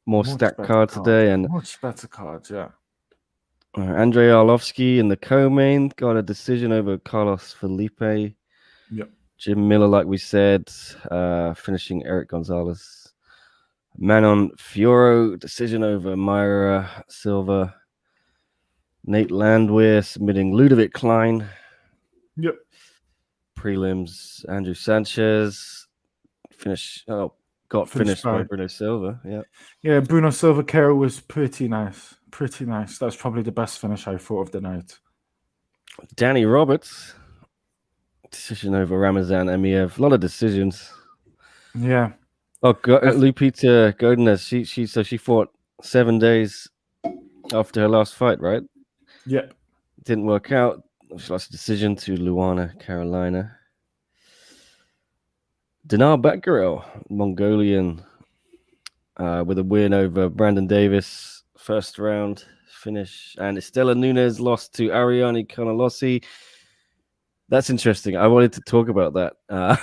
more stacked card today, and much better cards, yeah. Andrei Arlovsky in the co-main got a decision over Carlos Felipe. Yep. Jim Miller, like we said, finishing Eric Gonzalez. Manon Fiorot, decision over Myra Silva. Nate Landwehr submitting Ludovic Klein. Yep. Prelims, Andrew Sanchez. Got finished by Bruno Silva. Yeah. Yeah, Bruno Silva KO was pretty nice. Pretty nice. That's probably the best finish I thought of the night. Danny Roberts, decision over Ramazan Emiev. A lot of decisions. Yeah. Oh, Lupita Godinez. She fought 7 days after her last fight, right? Yep. Didn't work out. She lost a decision to Luana Carolina. Dinar Batgarel, Mongolian, with a win over Brandon Davis, first round finish. And Estela Nunes lost to Ariane Canalossi. That's interesting. I wanted to talk about that. I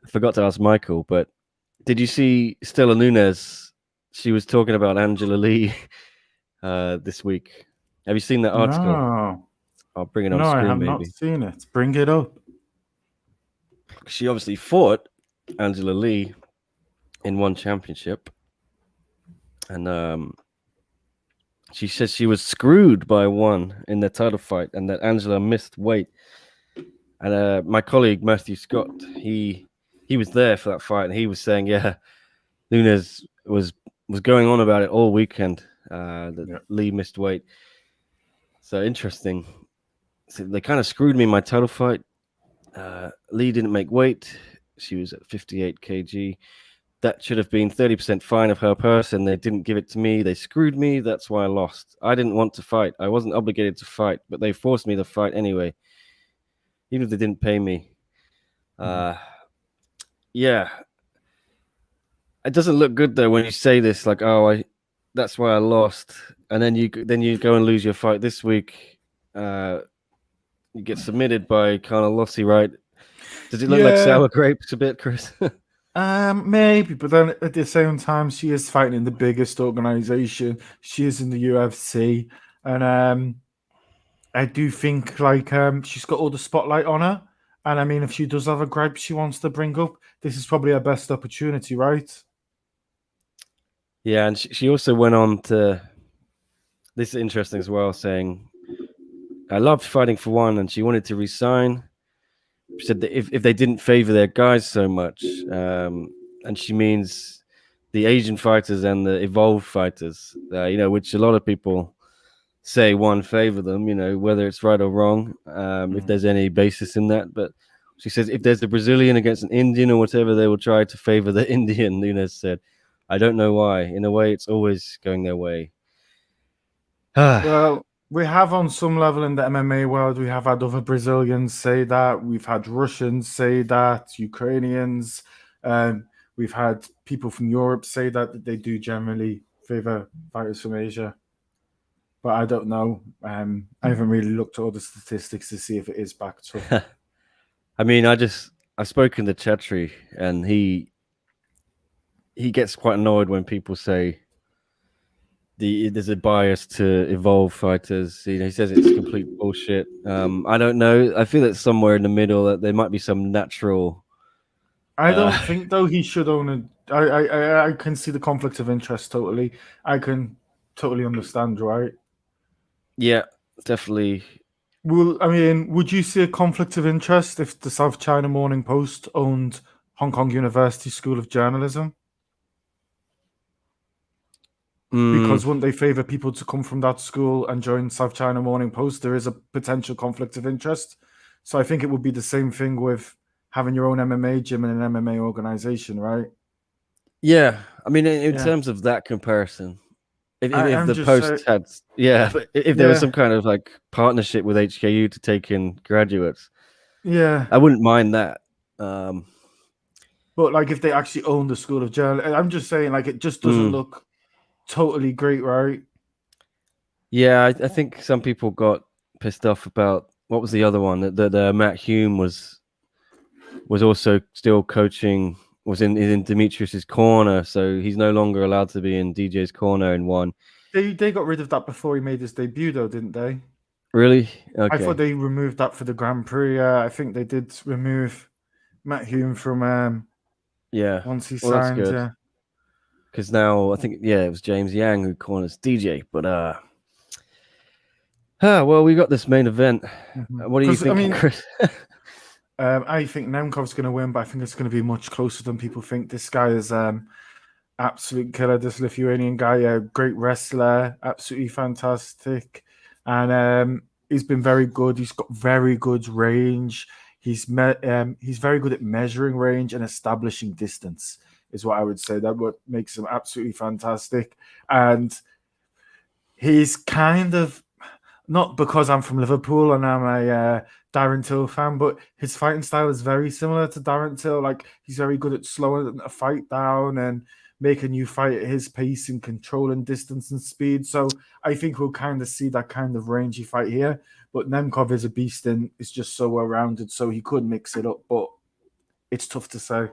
forgot to ask Michael, but did you see Estela Nunes? She was talking about Angela Lee this week. Have you seen that article? No. I'll bring it on screen. No, I have maybe. not seen it. Bring it up. She obviously fought Angela Lee in one championship, and she says she was screwed by one in the title fight, and that Angela missed weight. And my colleague Matthew Scott, he was there for that fight, and he was saying, yeah, Nunes was going on about it all weekend. That Lee missed weight. So interesting. So they kind of screwed me in my title fight. Lee didn't make weight. She was at 58 kg. That should have been 30% fine of her person. They didn't give it to me. They screwed me. That's why I lost. I didn't want to fight. I wasn't obligated to fight, but they forced me to fight anyway, even if they didn't pay me. Yeah. It doesn't look good though when you say this, like, oh, that's why I lost, and then you go and lose your fight this week. You get submitted by Canalossi, right? Does it look like sour grapes a bit, Chris? Maybe, but then at the same time, she is fighting in the biggest organization. She is in the UFC, and I do think she's got all the spotlight on her. And I mean, if she does have a gripe she wants to bring up, this is probably her best opportunity, right? Yeah, and she also went on to, this is interesting as well, saying, I loved fighting for one, and she wanted to resign. She said that if they didn't favor their guys so much, and she means the Asian fighters and the evolved fighters, which a lot of people say one favor them, whether it's right or wrong, if there's any basis in that. But she says if there's a Brazilian against an Indian or whatever, they will try to favor the Indian. Nunes said, I don't know why. In a way, it's always going their way. Well, we have on some level in the MMA world, we have had other Brazilians say that. We've had Russians say that, Ukrainians. We've had people from Europe say that they do generally favor fighters from Asia. But I don't know. I haven't really looked at all the statistics to see if it is backed up. I mean, I've spoken to Chetri, and he gets quite annoyed when people say there's a bias to evolve fighters. He says it's complete bullshit. I don't know. I feel it's somewhere in the middle, that there might be some natural. I don't think though he should own it. I can see the conflict of interest totally. I can totally understand, right? Yeah, definitely. Well, I mean, would you see a conflict of interest if the South China Morning Post owned Hong Kong University School of Journalism? Because wouldn't they favor people to come from that school and join South China Morning Post? There is a potential conflict of interest. So I think it would be the same thing with having your own MMA gym and an MMA organization, right? Yeah. I mean, in terms of that comparison, if the Post had, but if there was some kind of like partnership with HKU to take in graduates, I wouldn't mind that. But like if they actually own the School of Journalism, I'm just saying, like, it just doesn't look totally great, right? Yeah, I think some people got pissed off about, what was the other one, that Matt Hume was also still coaching was in Demetrius's corner, so he's no longer allowed to be in DJ's corner in one. They got rid of that before he made his debut, though, didn't they? Really? I Okay. thought they removed that for the Grand Prix. I think they did remove Matt Hume from Yeah. once he Well, that's signed. good. Yeah. Because now I think it was James Yang who corners DJ, but well, we got this main event. What do you think, Chris? I think Nemkov's going to win, but I think it's going to be much closer than people think. This guy is absolute killer. This Lithuanian guy, a great wrestler, absolutely fantastic, and he's been very good. He's got very good range. He's very good at measuring range and establishing distance. Is what I would say. That what makes him absolutely fantastic, and he's kind of not because I'm from Liverpool and I'm a Darren Till fan, but his fighting style is very similar to Darren Till. Like he's very good at slowing a fight down and making you fight at his pace and controlling distance and speed. So I think we'll kind of see that kind of rangy fight here. But Nemkov is a beast and is just so well-rounded, so he could mix it up, but it's tough to say.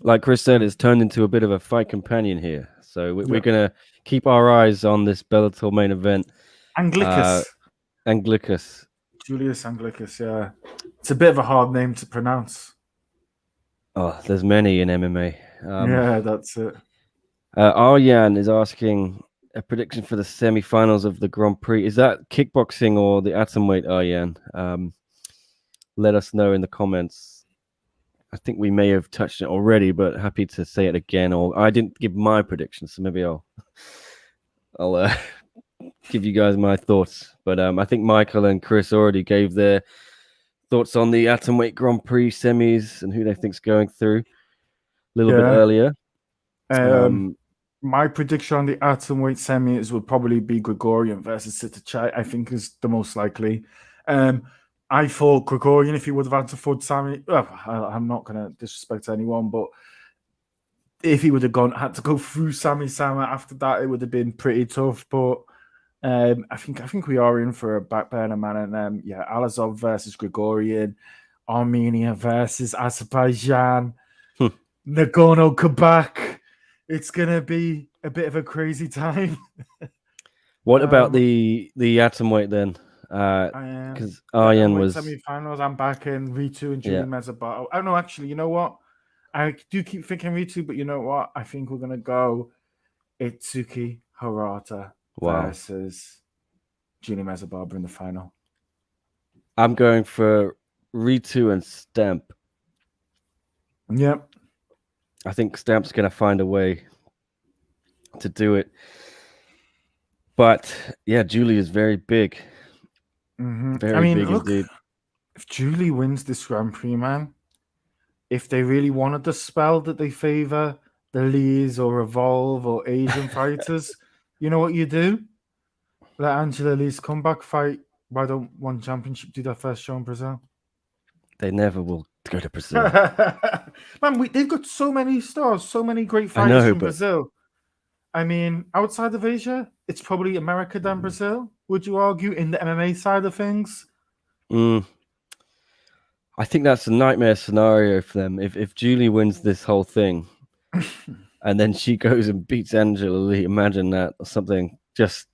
Like Chris said, it's turned into a bit of a fight companion here. So we're going to keep our eyes on this Bellator main event. Anglicus. Julius Anglicus, yeah. It's a bit of a hard name to pronounce. Oh, there's many in MMA. Yeah, that's it. Aryan is asking a prediction for the semi-finals of the Grand Prix. Is that kickboxing or the atomweight, Aryan? Let us know in the comments. I think we may have touched it already, but happy to say it again. Or I didn't give my prediction, so maybe I'll give you guys my thoughts. But I think Michael and Chris already gave their thoughts on the atomweight Grand Prix semis and who they think's going through a little bit earlier. My prediction on the atomweight semis would probably be Gregorian versus Sitachai. I think is the most likely. I thought Gregorian, if he would have had to fought Sammy, I'm not going to disrespect anyone, but if he would have had to go through Sammy Sama after that, it would have been pretty tough. But I think we are in for a back burner, man. And Alazov versus Gregorian, Armenia versus Azerbaijan, Nagorno-Karabakh. It's gonna be a bit of a crazy time. What about the atomweight then? Because Aryan was semi-finals. I'm back in Ritu and Julie Mezabar. I don't know. Actually, you know what? I do keep thinking Ritu, but you know what? I think we're gonna go Itsuki Hirata versus Julie Mezabar in the final. I'm going for Ritu and Stamp. Yep. I think Stamp's gonna find a way to do it. But yeah, Julie is very big. Very big indeed. If Julie wins this Grand Prix, man, if they really wanted the spell that they favor the Lees or Evolve or Asian fighters, you know what you do? Let Angela Lee's comeback fight. Why don't one championship do their first show in Brazil? They never will go to Brazil. Man, they've got so many stars, so many great fighters from Brazil. I mean, outside of Asia, it's probably America than Brazil. Would you argue in the MMA side of things? I think that's a nightmare scenario for them. If Julie wins this whole thing, and then she goes and beats Angela Lee, imagine that or something. Just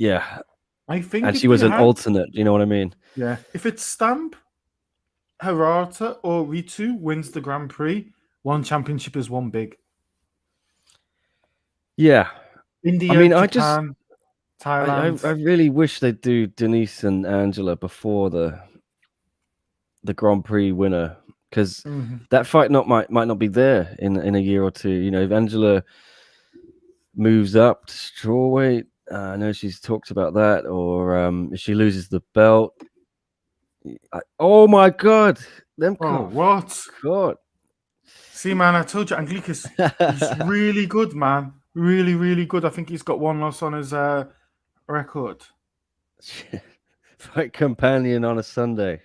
I think, and she was an alternate. You know what I mean? Yeah. If it's Stamp, Hirata, or Ritu wins the Grand Prix, one championship is one big. Yeah. India, Japan, Thailand. I really wish they'd do Denise and Angela before the Grand Prix winner, because that fight might not be there in a year or two. You know, if Angela moves up to strawweight, I know she's talked about that, or if she loses the belt. Oh my God! What? God. See, man, I told you, Anglicus is really good, man. Really, really good. I think he's got one loss on his record. Fight companion on a Sunday.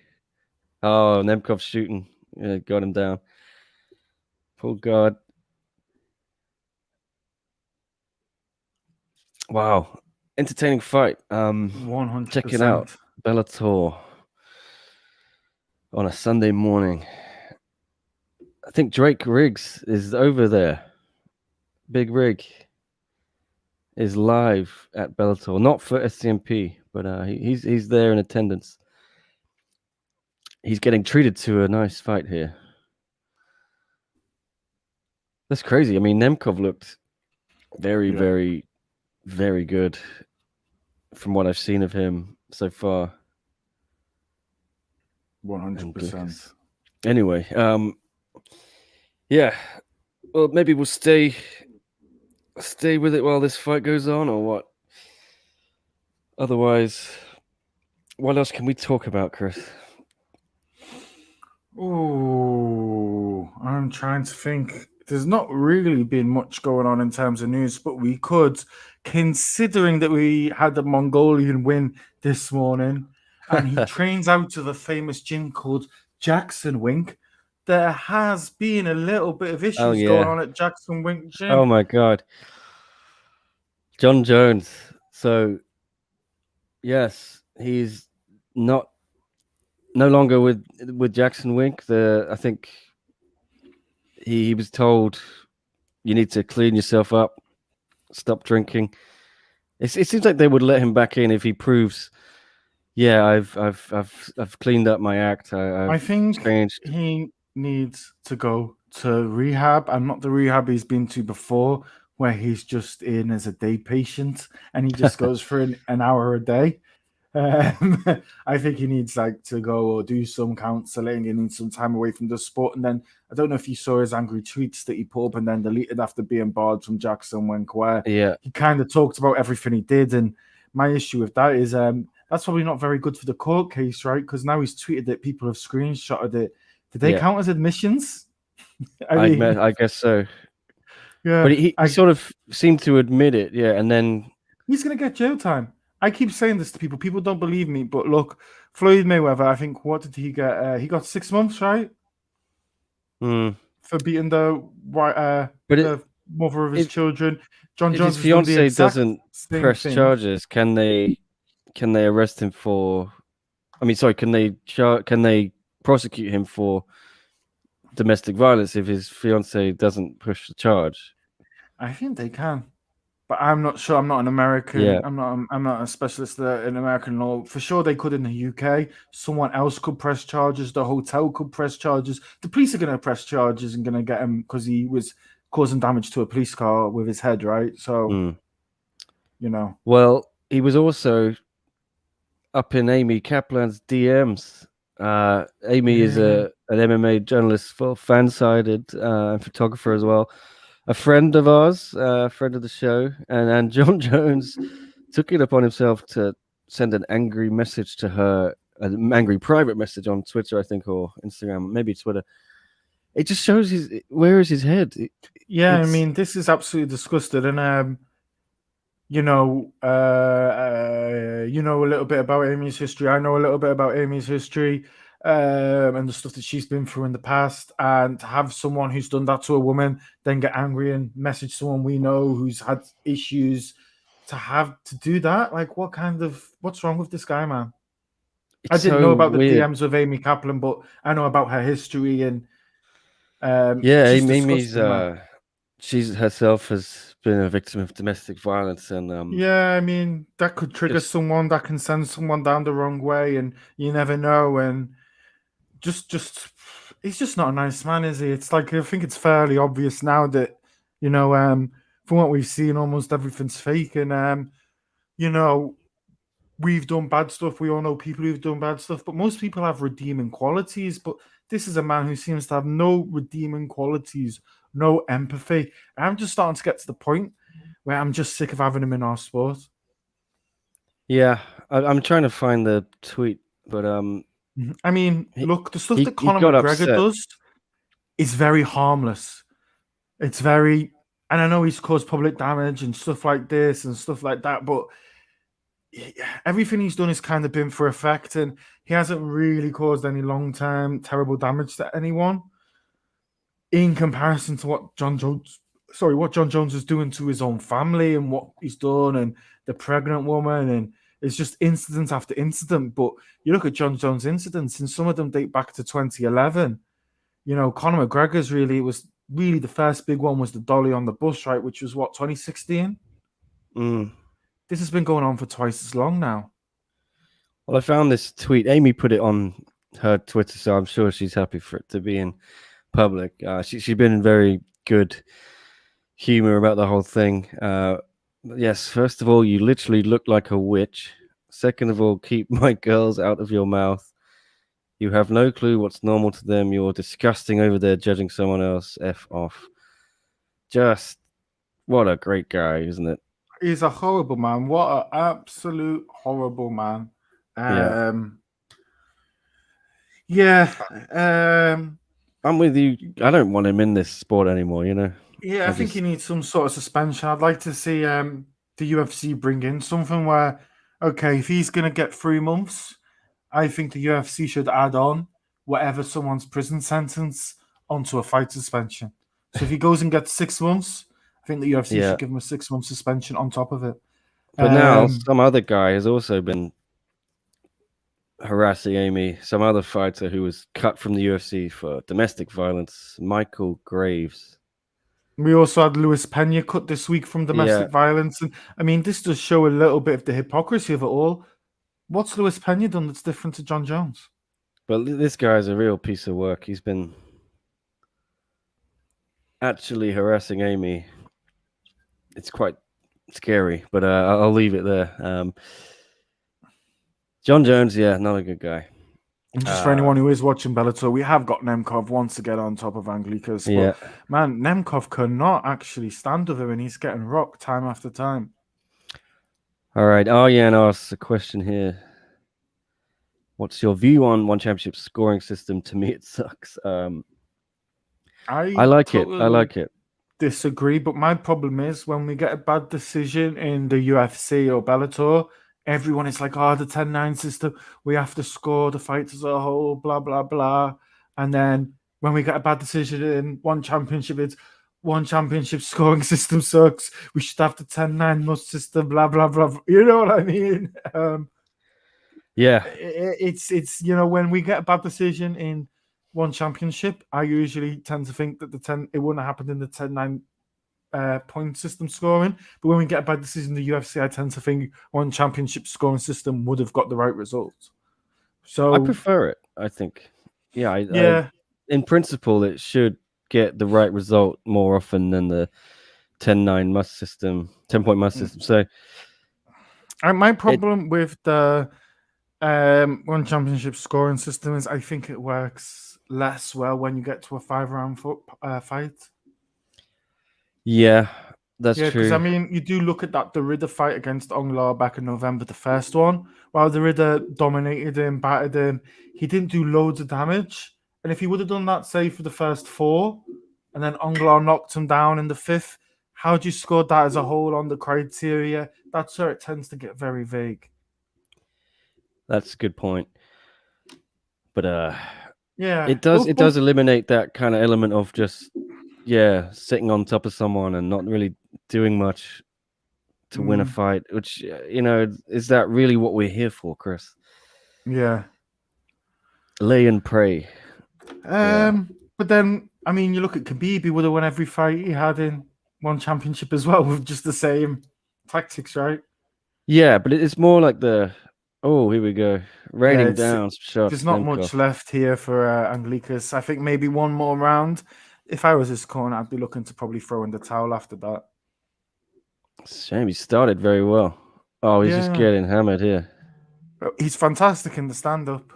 Oh, Nemkov's shooting. Yeah, got him down. Poor God. Wow. Entertaining fight. 100%. Check it out. Bellator on a Sunday morning. I think Drake Riggs is over there. Big Rig is live at Bellator, not for SCMP, but he's there in attendance. He's getting treated to a nice fight here. That's crazy. I mean, Nemkov looked very, very, very good from what I've seen of him so far. 100%. Anyway, yeah. Well, maybe we'll stay with it while this fight goes on, or what? Otherwise, what else can we talk about, Chris? Oh, I'm trying to think. There's not really been much going on in terms of news, but we could, considering that we had the Mongolian win this morning, and he trains out of the famous gym called Jackson Wink. There has been a little bit of issues going on at Jackson Wink Gym. Oh my God, John Jones. So, yes, he's no longer with Jackson Wink. I think he was told you need to clean yourself up, stop drinking. It seems like they would let him back in if he proves, yeah, I've cleaned up my act. I think changed. He needs to go to rehab, and not the rehab he's been to before, where he's just in as a day patient and he just goes for an hour a day. I think he needs to go or do some counselling. He needs some time away from the sport. And then I don't know if you saw his angry tweets that he put up and then deleted after being barred from Jackson Wink, where he kind of talked about everything he did. And my issue with that is that's probably not very good for the court case, right? Because now he's tweeted that people have screenshotted it. Did they count as admissions? I guess so. Yeah, but he sort of seemed to admit it. Yeah, and then he's going to get jail time. I keep saying this to people. People don't believe me, but look, Floyd Mayweather, I think, what did he get? He got 6 months, right? For beating the mother of his children. John Jones' fiance doesn't press charges. Can they arrest him for? I mean, sorry, can they prosecute him for domestic violence if his fiance doesn't push the charge? I think they can, but I'm not sure. I'm not an American. Yeah. I'm not a specialist in American law. For sure, they could in the UK. Someone else could press charges. The hotel could press charges. The police are going to press charges and going to get him because he was causing damage to a police car with his head, right? So, you know. Well, he was also up in Amy Kaplan's DMs. Amy is an MMA journalist, fan-sided, and photographer as well. A friend of ours, a friend of the show, and John Jones took it upon himself to send an angry message to her, an angry private message on Twitter, I think, or Instagram, maybe Twitter. It just shows where is his head. I mean, this is absolutely disgusting, and you know a little bit about Amy's history. I know a little bit about Amy's history. And the stuff that she's been through in the past, and to have someone who's done that to a woman then get angry and message someone we know who's had issues, to do that, what's wrong with this guy, man? I didn't know about the DMs with Amy Kaplan, but I know about her history, and Amy's she's herself has been a victim of domestic violence, and I mean, that could trigger someone, that can send someone down the wrong way, and you never know. And he's just not a nice man, is he? It's I think it's fairly obvious now that, from what we've seen, almost everything's fake. And, we've done bad stuff. We all know people who've done bad stuff, but most people have redeeming qualities. But this is a man who seems to have no redeeming qualities, no empathy. I'm just starting to get to the point where I'm just sick of having him in our sport. Yeah, I'm trying to find the tweet, but I mean, look, the stuff that Conor McGregor does is very harmless. It's very, and I know he's caused public damage and stuff like this and stuff like that, but everything he's done has kind of been for effect, and he hasn't really caused any long-term terrible damage to anyone in comparison to what John Jones is doing to his own family and what he's done, and the pregnant woman, and it's just incident after incident. But you look at John Jones' incidents, and some of them date back to 2011. Conor McGregor's really, it was really the first big one was the dolly on the bus, right? Which was what, 2016? This has been going on for twice as long now. Well, I found this tweet. Amy put it on her Twitter, so I'm sure she's happy for it to be in public. She's been in very good humor about the whole thing. Yes, first of all, you literally look like a witch. Second of all, keep my girls out of your mouth. You have no clue what's normal to them. You're disgusting over there judging someone else. F off. Just what a great guy, isn't it? He's a horrible man. What an absolute horrible man. I'm with you. I don't want him in this sport anymore, Yeah, I think he needs some sort of suspension. I'd like to see the UFC bring in something where, okay, if he's going to get 3 months, I think the UFC should add on whatever someone's prison sentence onto a fight suspension. So if he goes and gets 6 months, I think the UFC should give him a 6-month suspension on top of it. But now some other guy has also been harassing Amy, some other fighter who was cut from the UFC for domestic violence, Michael Graves. We also had Luis Pena cut this week from domestic violence. And I mean, this does show a little bit of the hypocrisy of it all. What's Luis Pena done that's different to John Jones? But this guy's a real piece of work. He's been actually harassing Amy. It's quite scary, but I'll leave it there. John Jones, not a good guy. And just for anyone who is watching Bellator, we have got Nemkov once again on top of Anglikas. But man, Nemkov cannot actually stand with him, and he's getting rocked time after time. All right. Aryan asks a question here. What's your view on One Championship scoring system? To me, it sucks. I like it. I like it. Disagree, but my problem is when we get a bad decision in the UFC or Bellator, everyone is like, the 10-9 system, we have to score the fights as a whole, blah, blah, blah. And then when we get a bad decision in one championship, it's One Championship scoring system sucks. We should have the 10-9 must system, blah, blah, blah. You know what I mean? It's when we get a bad decision in one championship, I usually tend to think that it wouldn't have happened in the 10-9 point system scoring. But when we get a bad decision in the UFC, I tend to think One Championship scoring system would have got the right result. So I prefer it, I think. I, in principle, it should get the right result more often than the 10-9 must system, 10-point must system. So my problem with the One Championship scoring system is I think it works less well when you get to a 5-round fight. Yeah, that's true. Because I mean, you do look at that Derrida fight against Onglar back in November, the first one. While Derrida dominated him, battered him, he didn't do loads of damage. And if he would have done that, say, for the first 4, and then Onglar knocked him down in the 5th, how do you score that as a whole on the criteria? That's where it tends to get very vague. That's a good point. But it does eliminate that kind of element of just sitting on top of someone and not really doing much to win a fight, which is that really what we're here for, Chris? Yeah. Lay and pray. But then I mean, you look at Khabib, he would have won every fight he had in One Championship as well with just the same tactics, right? Yeah, but it's more like here we go. Raining down shots. There's not much left here for Anglikas. I think maybe one more round. If I was his corner, I'd be looking to probably throw in the towel after that. Shame he started very well. Oh, he's just getting hammered here. He's fantastic in the stand-up.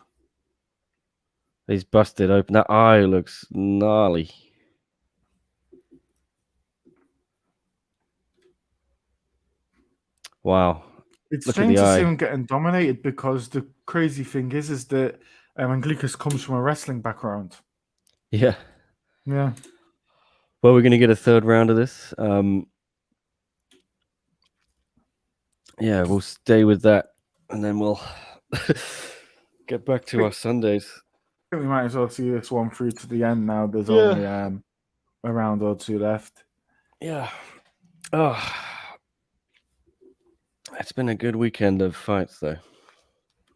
He's busted open. That eye looks gnarly. Wow. It's strange to see him getting dominated because the crazy thing is that Anglikas comes from a wrestling background. Yeah. Yeah. Well, we're going to get a third round of this. We'll stay with that, and then we'll get back to our Sundays. I think we might as well see this one through to the end now. There's only a round or 2 left. Yeah. Oh. It's been a good weekend of fights, though.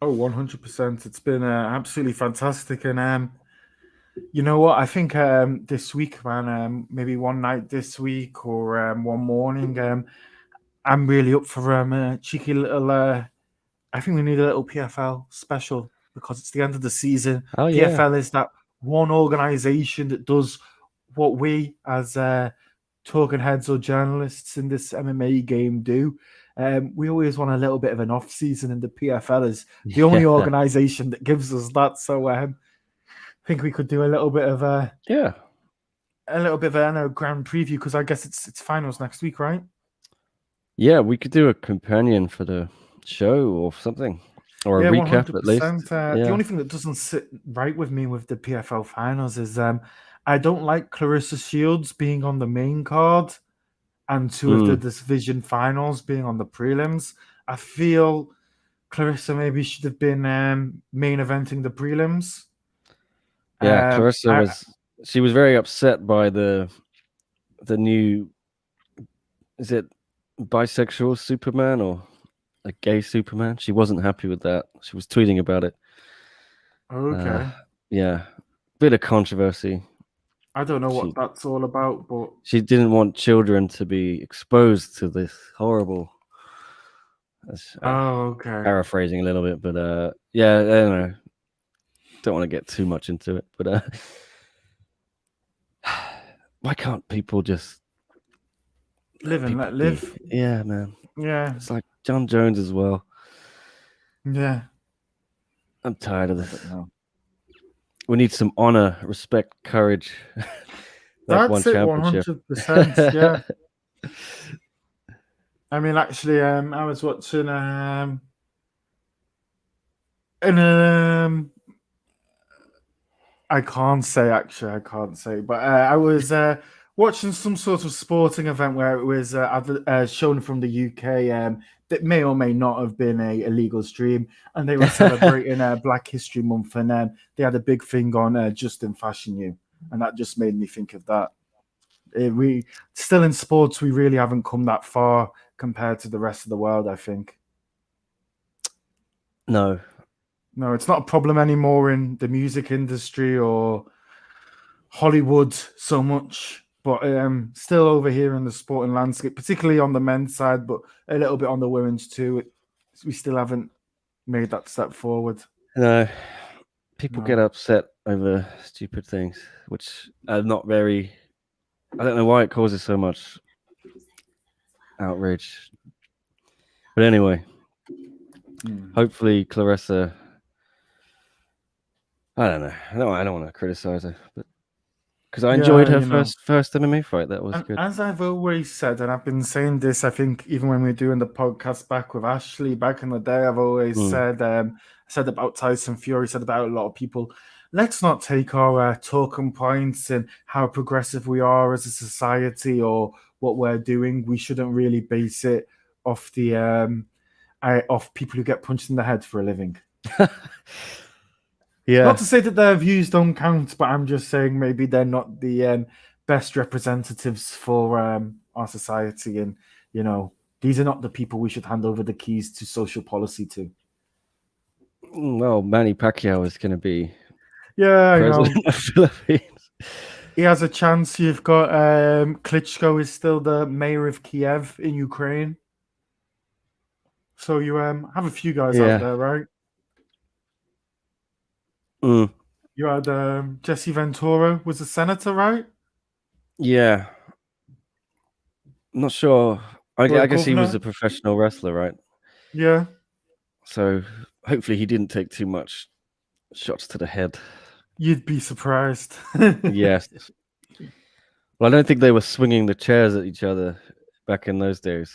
Oh, 100%. It's been absolutely fantastic. And You know what? I think this week, man, maybe one night this week or one morning, I'm really up for a cheeky little. I think we need a little PFL special because it's the end of the season. Oh yeah, PFL is that one organization that does what we as talking heads or journalists in this MMA game do. We always want a little bit of an off season, and the PFL is the only yeah, organization that gives us that. So I think we could do a little bit of a yeah. grand preview because I guess it's finals next week, right? Yeah, we could do a companion for the show or something, or a recap at least. The only thing that doesn't sit right with me with the PFL finals is I don't like Clarissa Shields being on the main card and two of the division finals being on the prelims. I feel Clarissa maybe should have been main eventing the prelims. Yeah, Clarissa she was very upset by the new, is it bisexual Superman or a gay Superman? She wasn't happy with that. She was tweeting about it. Okay. Yeah, bit of controversy. I don't know what that's all about, but she didn't want children to be exposed to this horrible. okay. Paraphrasing a little bit, but yeah, I don't know. Don't want to get too much into it, but why can't people just live and let live? Yeah, man. Yeah, it's like John Jones as well. Yeah, I'm tired of this. We need some honor, respect, courage. That's it, 100%. Yeah. I mean, actually, I was watching I can't say, but I was watching some sort of sporting event where it was shown from the UK that may or may not have been a illegal stream, and they were celebrating Black History Month, and they had a big thing on Justin Fashion You, and that just made me think of that. We still in sports, we really haven't come that far compared to the rest of the world, I think. No, it's not a problem anymore in the music industry or Hollywood so much, but still over here in the sporting landscape, particularly on the men's side, but a little bit on the women's too. We still haven't made that step forward. No, people get upset over stupid things, which are not very. I don't know why it causes so much outrage. But anyway, hopefully Clarissa. I don't know. I don't want to criticize her, but because I enjoyed her first MMA fight, that was good. As I've always said, and I've been saying this, I think even when we were doing the podcast back with Ashley back in the day, I've always said about Tyson Fury, said about a lot of people. Let's not take our talking points and how progressive we are as a society or what we're doing. We shouldn't really base it off the off people who get punched in the head for a living. Yeah. Not to say that their views don't count, but I'm just saying maybe they're not the best representatives for our society, and these are not the people we should hand over the keys to social policy to. Well, Manny Pacquiao is going to be president of Philippines. He has a chance. You've got Klitschko is still the mayor of Kiev in Ukraine. So you have a few guys out there, right? You had Jesse Ventura was a senator, right? Yeah. I'm not sure. I guess he was a professional wrestler, right? Yeah. So hopefully he didn't take too much shots to the head. You'd be surprised. Yes. Well, I don't think they were swinging the chairs at each other back in those days.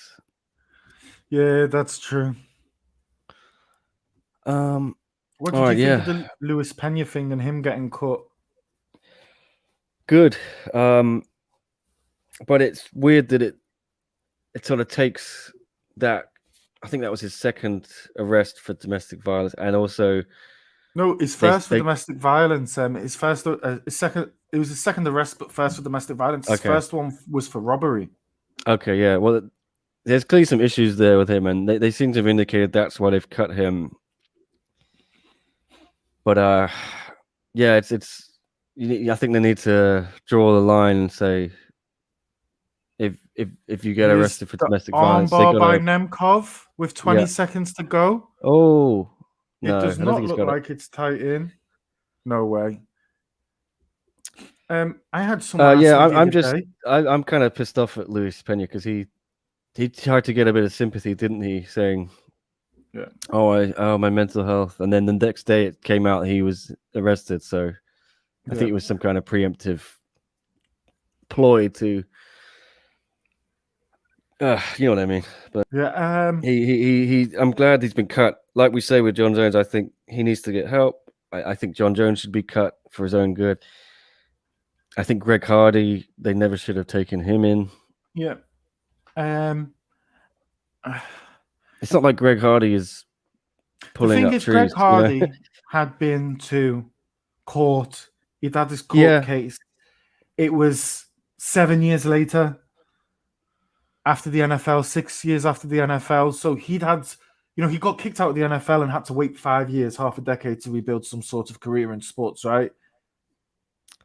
Yeah, that's true. What did you think of the Luis Pena thing and him getting cut? Good. But it's weird that it sort of takes that. I think that was his second arrest for domestic violence, and also his first for domestic violence. His second. It was his second arrest, but first for domestic violence. His first one was for robbery. Okay, yeah. Well, there's clearly some issues there with him, and they seem to have indicated that's why they've cut him. But yeah, it's I think they need to draw the line and say if you get Here's arrested for the domestic violence, they armbar by gotta. Nemkov with 20 seconds to go. Oh no, It I does don't not think he's look got it. like it's tight in. No way. I had someone ask me the I'm other just day. I'm kind of pissed off at Luis Pena because he tried to get a bit of sympathy, didn't he? Saying, Yeah. my mental health, and then the next day it came out he was arrested. So I think it was some kind of preemptive ploy to, you know what I mean. But Yeah. he I'm glad he's been cut. Like we say with John Jones, I think he needs to get help. I think John Jones should be cut for his own good. I think Greg Hardy, they never should have taken him in. Yeah. It's not like Greg Hardy is The pulling thing up is, trees. Greg Hardy had been to court. He'd had his court Yeah. case. It was 7 years later after the NFL, 6 years after the NFL. So he got kicked out of the NFL and had to wait 5 years, half a decade to rebuild some sort of career in sports, right?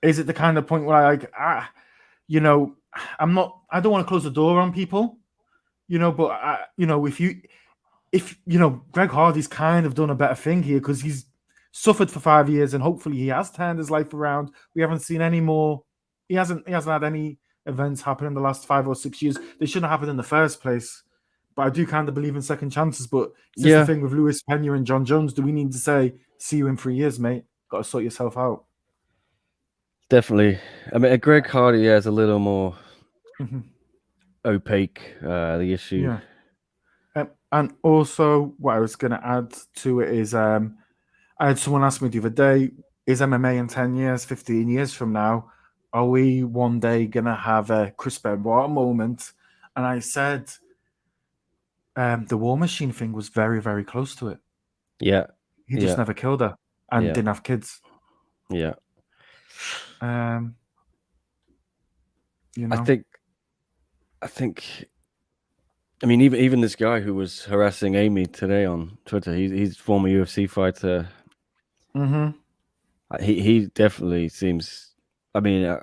Is it the kind of point where I I don't want to close the door on people, but if Greg Hardy's kind of done a better thing here because he's suffered for 5 years and hopefully he has turned his life around. We haven't seen any more. He hasn't had any events happen in the last 5 or 6 years. They shouldn't have happened in the first place. But I do kind of believe in second chances. But it's just the thing with Luis Pena and John Jones. Do we need to say, see you in 3 years, mate? Got to sort yourself out. Definitely. I mean, Greg Hardy has a little more opaque, the issue. Yeah. And also, what I was going to add to it is I had someone ask me the other day, is MMA in 10 years, 15 years from now, are we one day going to have a Chris Benoit moment? And I said, the War Machine thing was very, very close to it. Yeah. He just never killed her and didn't have kids. Yeah. I think. I mean, even this guy who was harassing Amy today on Twitter, he's a former UFC fighter. Mm-hmm. He definitely seems. I mean,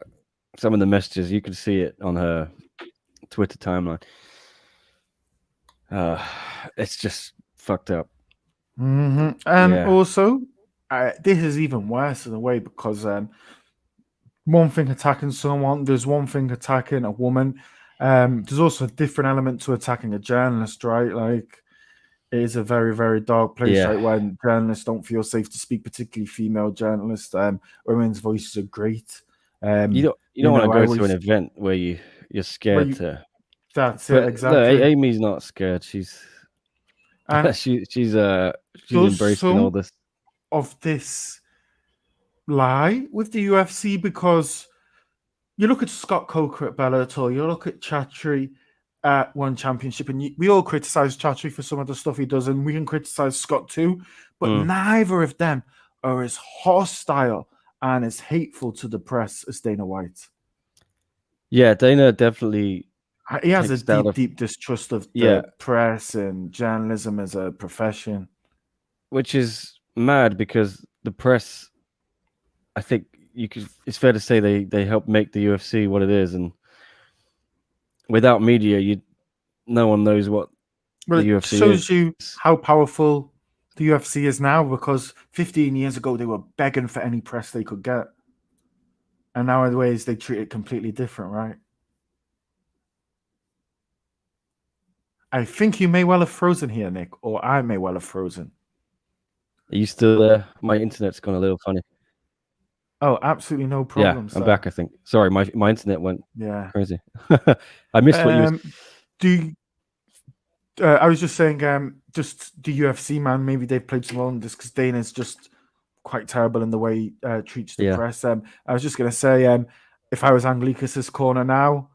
some of the messages you could see it on her Twitter timeline. It's just fucked up. Mm-hmm. And also, this is even worse in a way because one thing attacking someone, there's one thing attacking a woman. There's also a different element to attacking a journalist, right? Like, it is a very, very dark place, right? When journalists don't feel safe to speak, particularly female journalists. Women's voices are great. You don't want to go to an event where you're scared to. That's it, exactly. No, Amy's not scared. She's she's embracing all this. Of this lie with the UFC because you look at Scott Coker at Bellator, you look at Chatri at One Championship, and we all criticize Chatri for some of the stuff he does, and we can criticize Scott too, but neither of them are as hostile and as hateful to the press as Dana White. Yeah, Dana definitely. He has a deep distrust of the press and journalism as a profession. Which is mad because the press, I think it's fair to say they help make the UFC what it is, and without media, no one knows what the UFC is. It shows you how powerful the UFC is now because 15 years ago they were begging for any press they could get. And nowadays they treat it completely different, right? I think you may well have frozen here, Nick, or I may well have frozen. Are you still there? My internet's gone a little funny. Oh, absolutely no problem. Yeah, I'm back, I think. Sorry, my internet went crazy. I missed what you were... I was just saying, just the UFC, man, maybe they've played some role in this because Dana's just quite terrible in the way he treats the press. I was just going to say, if I was Anglicus's corner now,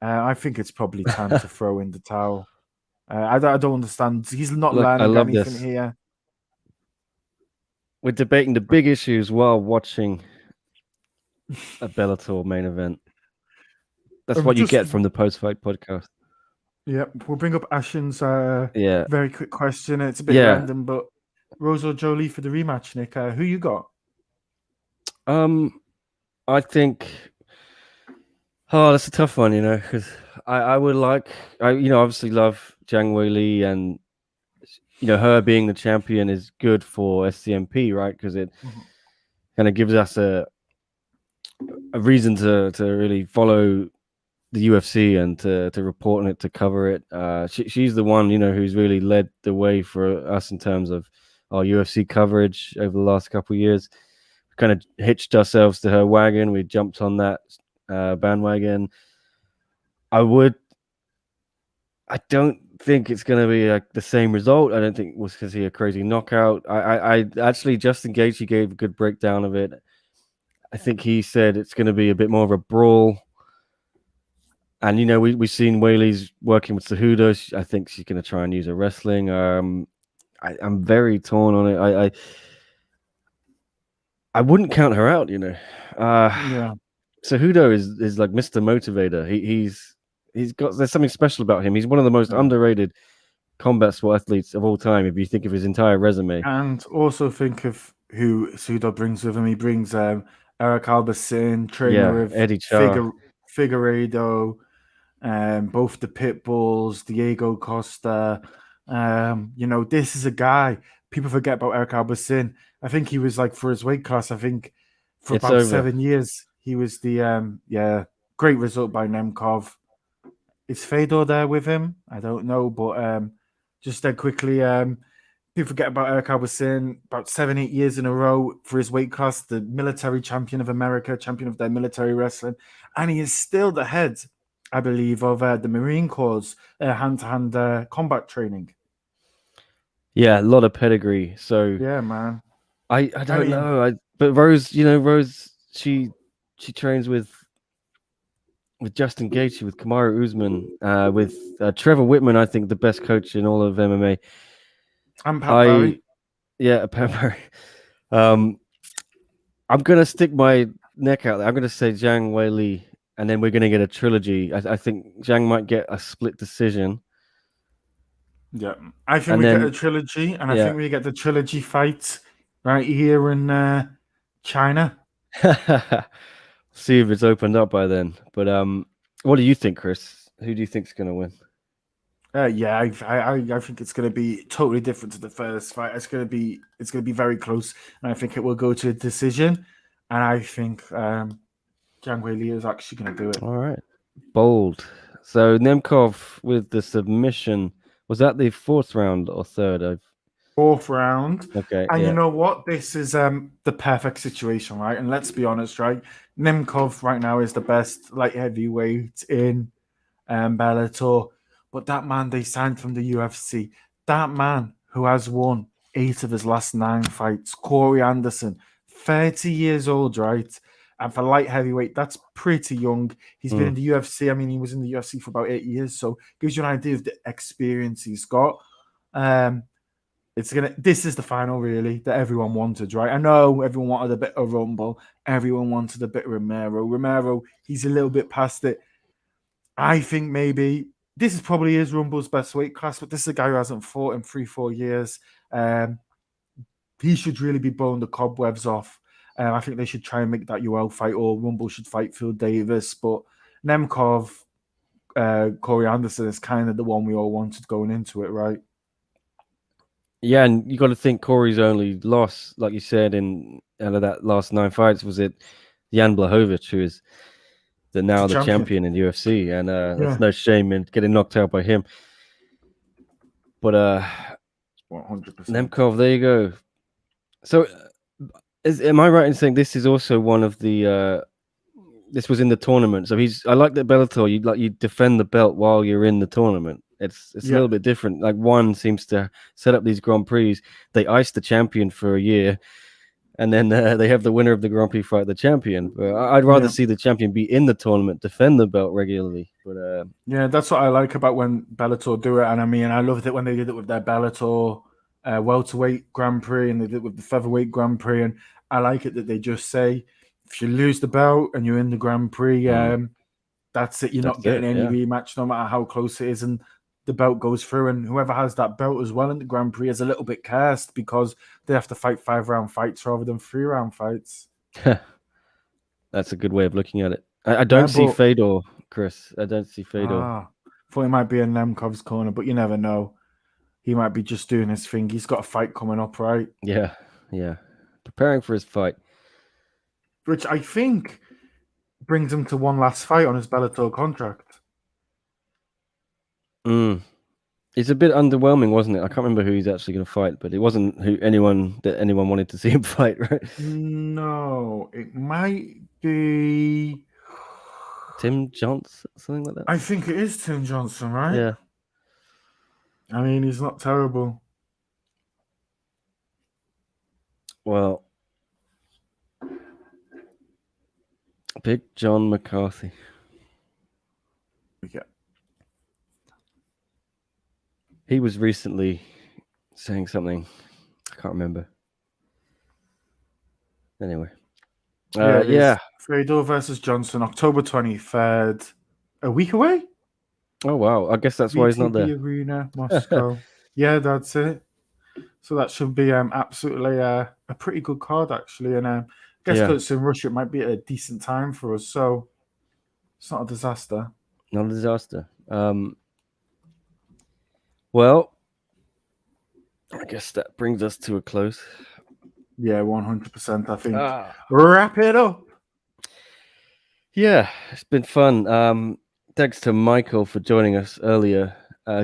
I think it's probably time to throw in the towel. I don't understand. He's not learning anything here. We're debating the big issues while watching a Bellator main event. That's what you get from the post-fight podcast. Yep, we'll bring up Ashen's very quick question. It's a bit random, but Rose or Jolie for the rematch, Nick? Who you got? I think. Oh, that's a tough one, because I would like, obviously love Zhang Weili, and her being the champion is good for SCMP, right? Because it kind of gives us a reason to really follow the UFC and to report on it, to cover it. She's the one, who's really led the way for us in terms of our UFC coverage over the last couple of years. We kind of hitched ourselves to her wagon. We jumped on that bandwagon. I don't think it's going to be the same result. I don't think we'll see a crazy knockout. I actually, Justin Gaethje gave a good breakdown of it. I think he said it's going to be a bit more of a brawl. And, we've seen Weili's working with Cejudo. I think she's going to try and use her wrestling. I'm very torn on it. I wouldn't count her out, Yeah. Cejudo is like Mr. Motivator. There's something special about him. He's one of the most underrated combat sport athletes of all time, if you think of his entire resume. And also think of who Sudo brings with him. He brings Eric Albasin, trainer of Eddie Char. Figueiredo, both the Pitbulls, Diego Costa. This is a guy. People forget about Eric Albasin. I think he was like, for his weight class, I think for It's about over. 7 years, he was the great result by Nemkov. Is Fedor there with him? I don't know, but just quickly, people forget about Eric Albasin. About 7-8 years in a row for his weight class, the military champion of America, champion of their military wrestling, and he is still the head, I believe, of the Marine Corps hand-to-hand combat training. Yeah, a lot of pedigree. So yeah, man. I don't know. But Rose, Rose, she trains with Justin Gaethje, with Kamaru Usman, with Trevor Whitman. I think the best coach in all of MMA. I'm Pat Barry. Yeah, Pat Barry. I'm gonna stick my neck out there. I'm gonna say Zhang Weili, and then we're gonna get a trilogy. I think Zhang might get a split decision. Yeah, I think get a trilogy, and I think we get the trilogy fight right here in China. See if it's opened up by then. But what do you think, Chris? Who do you think's gonna win? I think it's going to be totally different to the first fight. It's going to be very close, and I think it will go to a decision. And I think Zhang Weili is actually going to do it. All right, bold. So Nemkov with the submission. Was that the fourth round or third? Fourth round. Okay. And you know what? This is the perfect situation, right? And let's be honest, right? Nemkov right now is the best light heavyweight in Bellator. But that man they signed from the UFC, that man who has won 8 of his last 9 fights, Corey Anderson, 30 years old, right? And for light heavyweight, that's pretty young. He's been in the UFC. I mean, he was in the UFC for about 8 years, so gives you an idea of the experience he's got. This is the final, really, that everyone wanted, right? I know everyone wanted a bit of Rumble. Everyone wanted a bit of Romero. Romero, he's a little bit past it. I think maybe this is probably his Rumble's best weight class, but this is a guy who hasn't fought in 3-4 years. He should really be blowing the cobwebs off. I think they should try and make that UL fight, or Rumble should fight Phil Davis. But Nemkov, Corey Anderson is kind of the one we all wanted going into it, right? Yeah, and you got to think Corey's only loss, like you said, out of that last 9 fights, was it Jan Blachowicz, who is the champion in UFC, and there's no shame in getting knocked out by him. But 100%. Nemkov, there you go. So, am I right in saying this is also one of the? This was in the tournament, so I like that Bellator. You defend the belt while you're in the tournament. It's a little bit different. Like, one seems to set up these Grand Prix. They ice the champion for a year, and then they have the winner of the Grand Prix fight the champion. But I'd rather see the champion be in the tournament, defend the belt regularly. But that's what I like about when Bellator do it. And I mean, I loved it when they did it with their Bellator welterweight Grand Prix, and they did it with the featherweight Grand Prix. And I like it that they just say, if you lose the belt and you're in the Grand Prix, that's it. You're not getting any rematch, no matter how close it is. And the belt goes through, and whoever has that belt as well in the Grand Prix is a little bit cursed because they have to fight 5-round fights rather than 3-round fights. That's a good way of looking at it. I don't see but- Fedor, Chris. I don't see Fedor. Thought it might be in Nemkov's corner, but you never know. He might be just doing his thing. He's got a fight coming up, right? Yeah. Preparing for his fight. Which I think brings him to one last fight on his Bellator contract. It's a bit underwhelming, wasn't it? I can't remember who he's actually going to fight, but it wasn't anyone wanted to see him fight, right? No, it might be Tim Johnson, something like that. I think it is Tim Johnson, right? Yeah. I mean, he's not terrible. Well, Big John McCarthy. Yeah. He was recently saying something. I can't remember. Anyway. Yeah. Fedor versus Johnson, October 23rd. A week away? Oh, wow. I guess that's why he's not there. Arena, Moscow. Yeah, that's it. So that should be absolutely a pretty good card, actually. And I guess because it's in Russia, it might be at a decent time for us. So it's not a disaster. Not a disaster. Well, I guess that brings us to a close. Yeah, 100%. I think. Wrap it up. Yeah, it's been fun. Thanks to Michael for joining us earlier,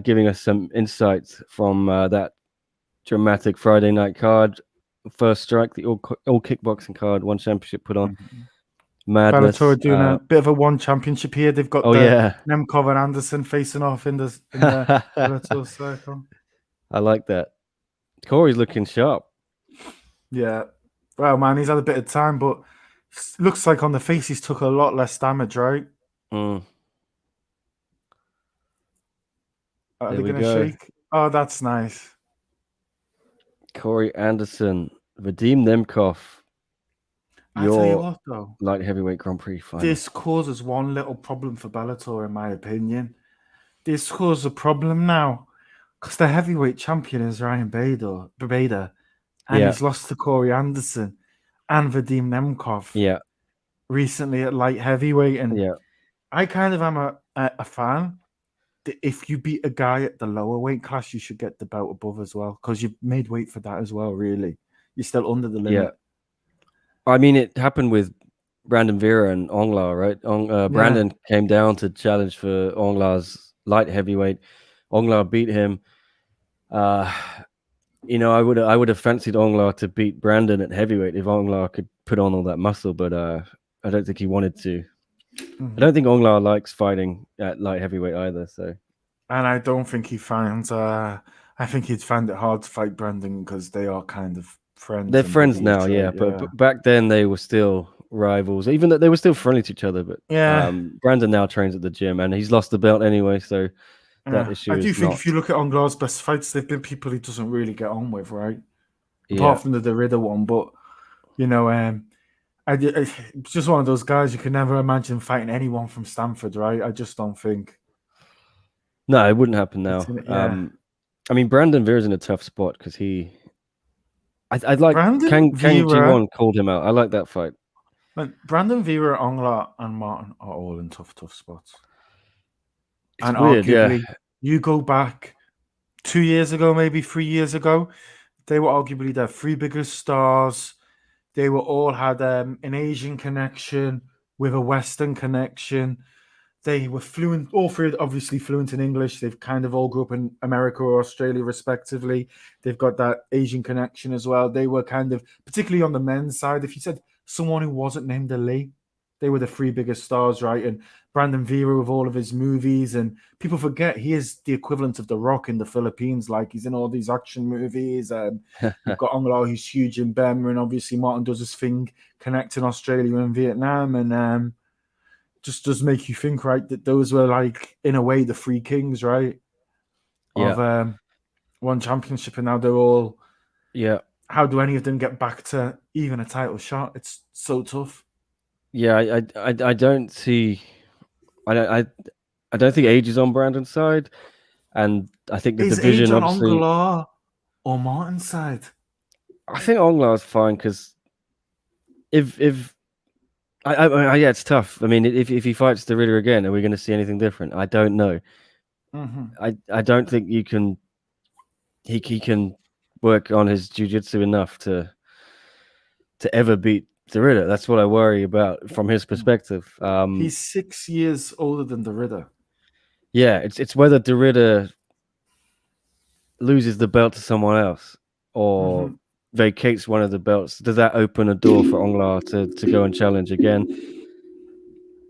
giving us some insights from that dramatic Friday night card. First Strike, the all kickboxing card, one championship put on. Madness. Bellator doing a bit of a one championship here. They've got Nemkov and Anderson facing off in the Bellator circle. I like that. Corey's looking sharp. Yeah. Well, man, he's had a bit of time, but looks like on the face he's took a lot less damage, right? Are they going to shake? Oh, that's nice. Corey Anderson, Vadim Nemkov. I tell you what, though, light heavyweight Grand Prix fight. This causes one little problem for Bellator, in my opinion. This causes a problem now because the heavyweight champion is Ryan Bader, and he's lost to Corey Anderson and Vadim Nemkov. Yeah, recently at light heavyweight, and I kind of am a fan. If you beat a guy at the lower weight class, you should get the belt above as well because you've made weight for that as well. Really, you're still under the limit. Yeah. I mean, it happened with Brandon Vera and Onglar, right? Brandon came down to challenge for Onglar's light heavyweight. Onglar beat him. You know, I would have fancied Onglar to beat Brandon at heavyweight if Onglar could put on all that muscle, but I don't think he wanted to. I don't think Onglar likes fighting at light heavyweight either. So, and I don't think he finds. I think he'd find it hard to fight Brandon because they are kind of friends. They're friends now, but back then they were still rivals. Even though they were still friendly to each other, but Brandon now trains at the gym and he's lost the belt anyway. So that issue. I do think if you look at Onglar's best fights, they've been people he doesn't really get on with, right? Apart from the Derrida one, but you know, it's just one of those guys you can never imagine fighting anyone from Stanford, right? I just don't think. No, it wouldn't happen now. I mean, Brandon Vera's in a tough spot because I'd like Kang Ji-won called him out. I like that fight. Brandon Vera, Onglar, and Martin are all in tough spots. It's and weird, arguably, you go back 2 years ago, maybe 3 years ago, they were arguably their three biggest stars. They were all had an Asian connection with a Western connection. They were fluent, all three obviously fluent in English. They've kind of all grew up in America or Australia, respectively. They've got that Asian connection as well. They were kind of, particularly on the men's side, if you said someone who wasn't named Ali, they were the three biggest stars, right? And Brandon Vera with all of his movies, and people forget he is the equivalent of The Rock in the Philippines. Like he's in all these action movies, and you've got Onglar, who's huge in Burma, and obviously Martin does his thing connecting Australia and Vietnam, and just does make you think, right, that those were like in a way the three kings, right? Of one championship, and now they're all How do any of them get back to even a title shot? It's so tough. Yeah, I don't see. I don't think age is on Brandon's side, and I think the division age on obviously Onglar or Martin's side. I think Onglar's fine because if Yeah, it's tough. I mean, if he fights the Ritter again, are we going to see anything different? I don't know. I don't think you can. He can work on his jiu-jitsu enough to ever beat the Ritter. That's what I worry about from his perspective. He's 6 years older than the Ritter. Yeah, it's whether the Ritter loses the belt to someone else or vacates one of the belts. Does that open a door for Onglar to go and challenge again?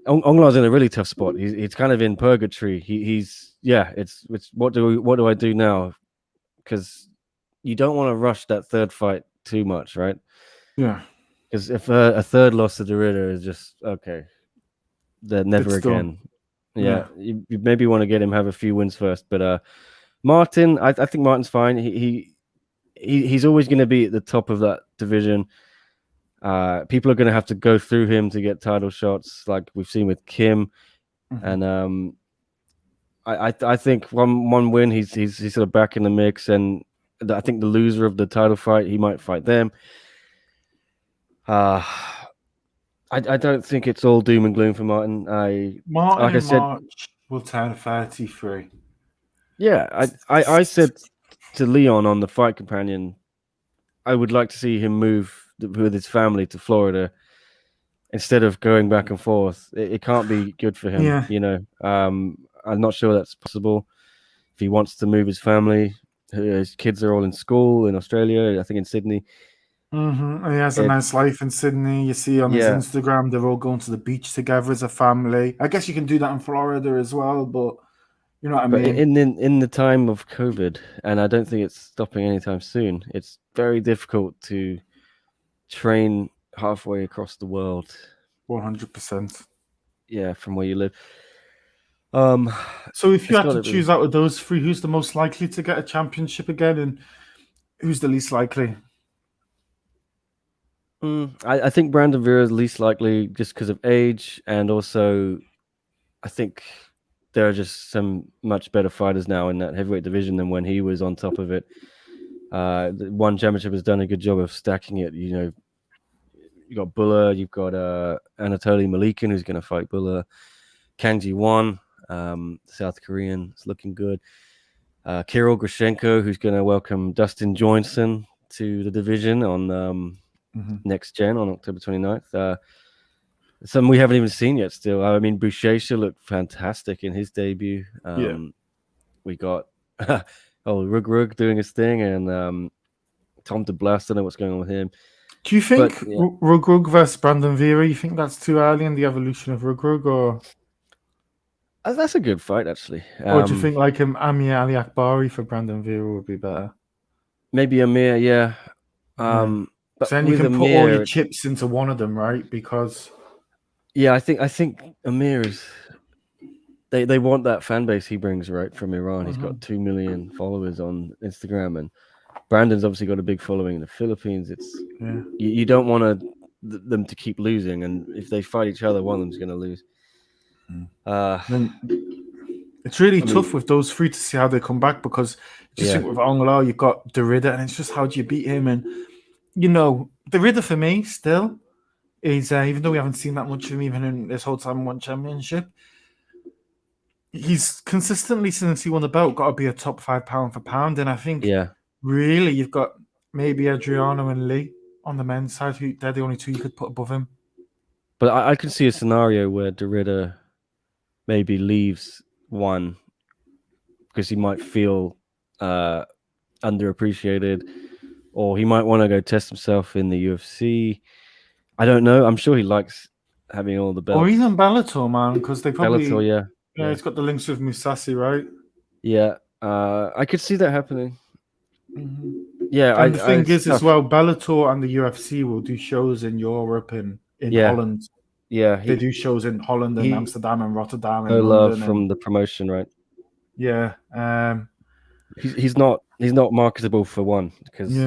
Onglar's in a really tough spot. He's kind of in purgatory. He's it's what do I do now? Because you don't want to rush that third fight too much, right? Yeah. Because if a third loss to the Ritter is just okay, then never again. Yeah, you maybe want to get him have a few wins first. But Martin, I think Martin's fine. He's always going to be at the top of that division. People are going to have to go through him to get title shots, like we've seen with Kim, and I think one win, he's sort of back in the mix, and I think the loser of the title fight, he might fight them. I don't think it's all doom and gloom for Martin. Martin in March will turn 33. Yeah, I said to Leon on the Fight Companion, I would like to see him move with his family to Florida instead of going back and forth. It can't be good for him. Yeah. You know, I'm not sure that's possible. If he wants to move his family, his kids are all in school in Australia, I think in Sydney. He has a nice life in Sydney. You see on his Instagram, they're all going to the beach together as a family. I guess you can do that in Florida as well, but you know what I mean? In the time of COVID, and I don't think it's stopping anytime soon, it's very difficult to train halfway across the world. 100%. Yeah, from where you live. So if you had to choose out of those three, who's the most likely to get a championship again, and who's the least likely? I think Brandon Vera is least likely just because of age, and also I think there are just some much better fighters now in that heavyweight division than when he was on top of it. The One Championship has done a good job of stacking it. You know, you got Buller, you've got Anatoly Malikin, who's going to fight Buller. Kang Ji-won, South Korean, it's looking good. Kirill Grashenko, who's going to welcome Dustin Johnson to the division on Next Gen on October 29th. Some we haven't even seen yet still. I mean, Boucher looked fantastic in his debut. We got Rug doing his thing, and Tom DeBlas, I don't know what's going on with him. Do you think Rug versus Brandon Vera, you think that's too early in the evolution of Rug, or? That's a good fight, actually. Or do you think like Amir Ali Akbari for Brandon Vera would be better? Maybe Amir, yeah. But so then you can put all your chips into one of them, right? Because I think Amir is. They want that fan base he brings, right, from Iran. He's got 2 million followers on Instagram, and Brandon's obviously got a big following in the Philippines. It's you don't want them to keep losing, and if they fight each other, one of them's going to lose. It's really tough with those three to see how they come back, because just think with Onglar, you've got the Ritter, and it's just how do you beat him? And you know, the Ritter for me still is even though we haven't seen that much of him even in this whole time One Championship, he's consistently since he won the belt got to be a top 5 pound for pound. And I think really you've got maybe Adriano and Lee on the men's side, who they're the only two you could put above him. But I can see a scenario where the Ritter maybe leaves one because he might feel underappreciated, or he might want to go test himself in the UFC. I don't know. I'm sure he likes having all the belts. Or even Bellator, man, because they probably Bellator, it's got the links with Musasi, right? Yeah, I could see that happening. Yeah, and the thing is as well, Bellator and the UFC will do shows in Europe and in Holland. Yeah, they do shows in Holland and Amsterdam and Rotterdam and no London. Love from the promotion, right? Yeah, he's not marketable for one because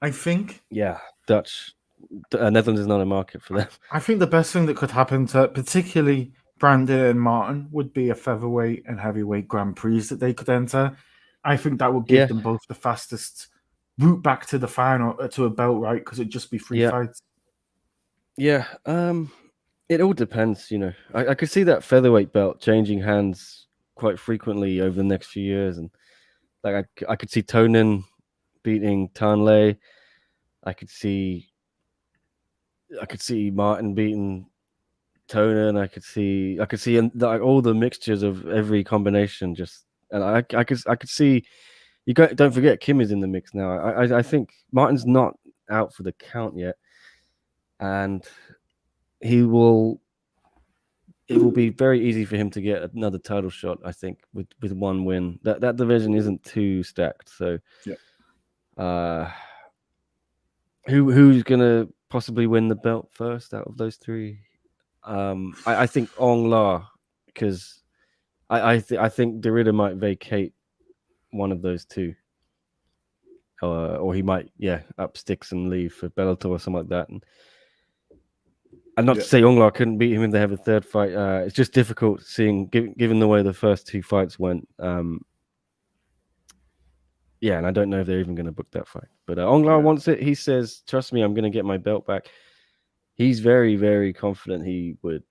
I think Netherlands is not a market for them. I think the best thing that could happen to particularly Brandon and Martin would be a featherweight and heavyweight Grand Prix that they could enter. I think that would give them both the fastest route back to the final to a belt, right? Because it'd just be 3 fights. Yeah. It all depends, you know. I could see that featherweight belt changing hands quite frequently over the next few years, and like I could see Tonin beating Tanley. I could see Martin beating Tonin. I could see like all the mixtures of every combination. Just and I could see don't forget Kim is in the mix now. I think Martin's not out for the count yet, and it will be very easy for him to get another title shot. I think with one win. That division isn't too stacked. So, who's gonna possibly win the belt first out of those three? I think Ong La, because I think Derrida might vacate one of those two, or he might up sticks and leave for Bellator or something like that. And not to say Ong La couldn't beat him if they have a third fight. It's just difficult seeing, given the way the first two fights went. And I don't know if they're even going to book that fight. But Ong La wants it. He says, "Trust me, I'm going to get my belt back." He's very, very confident he would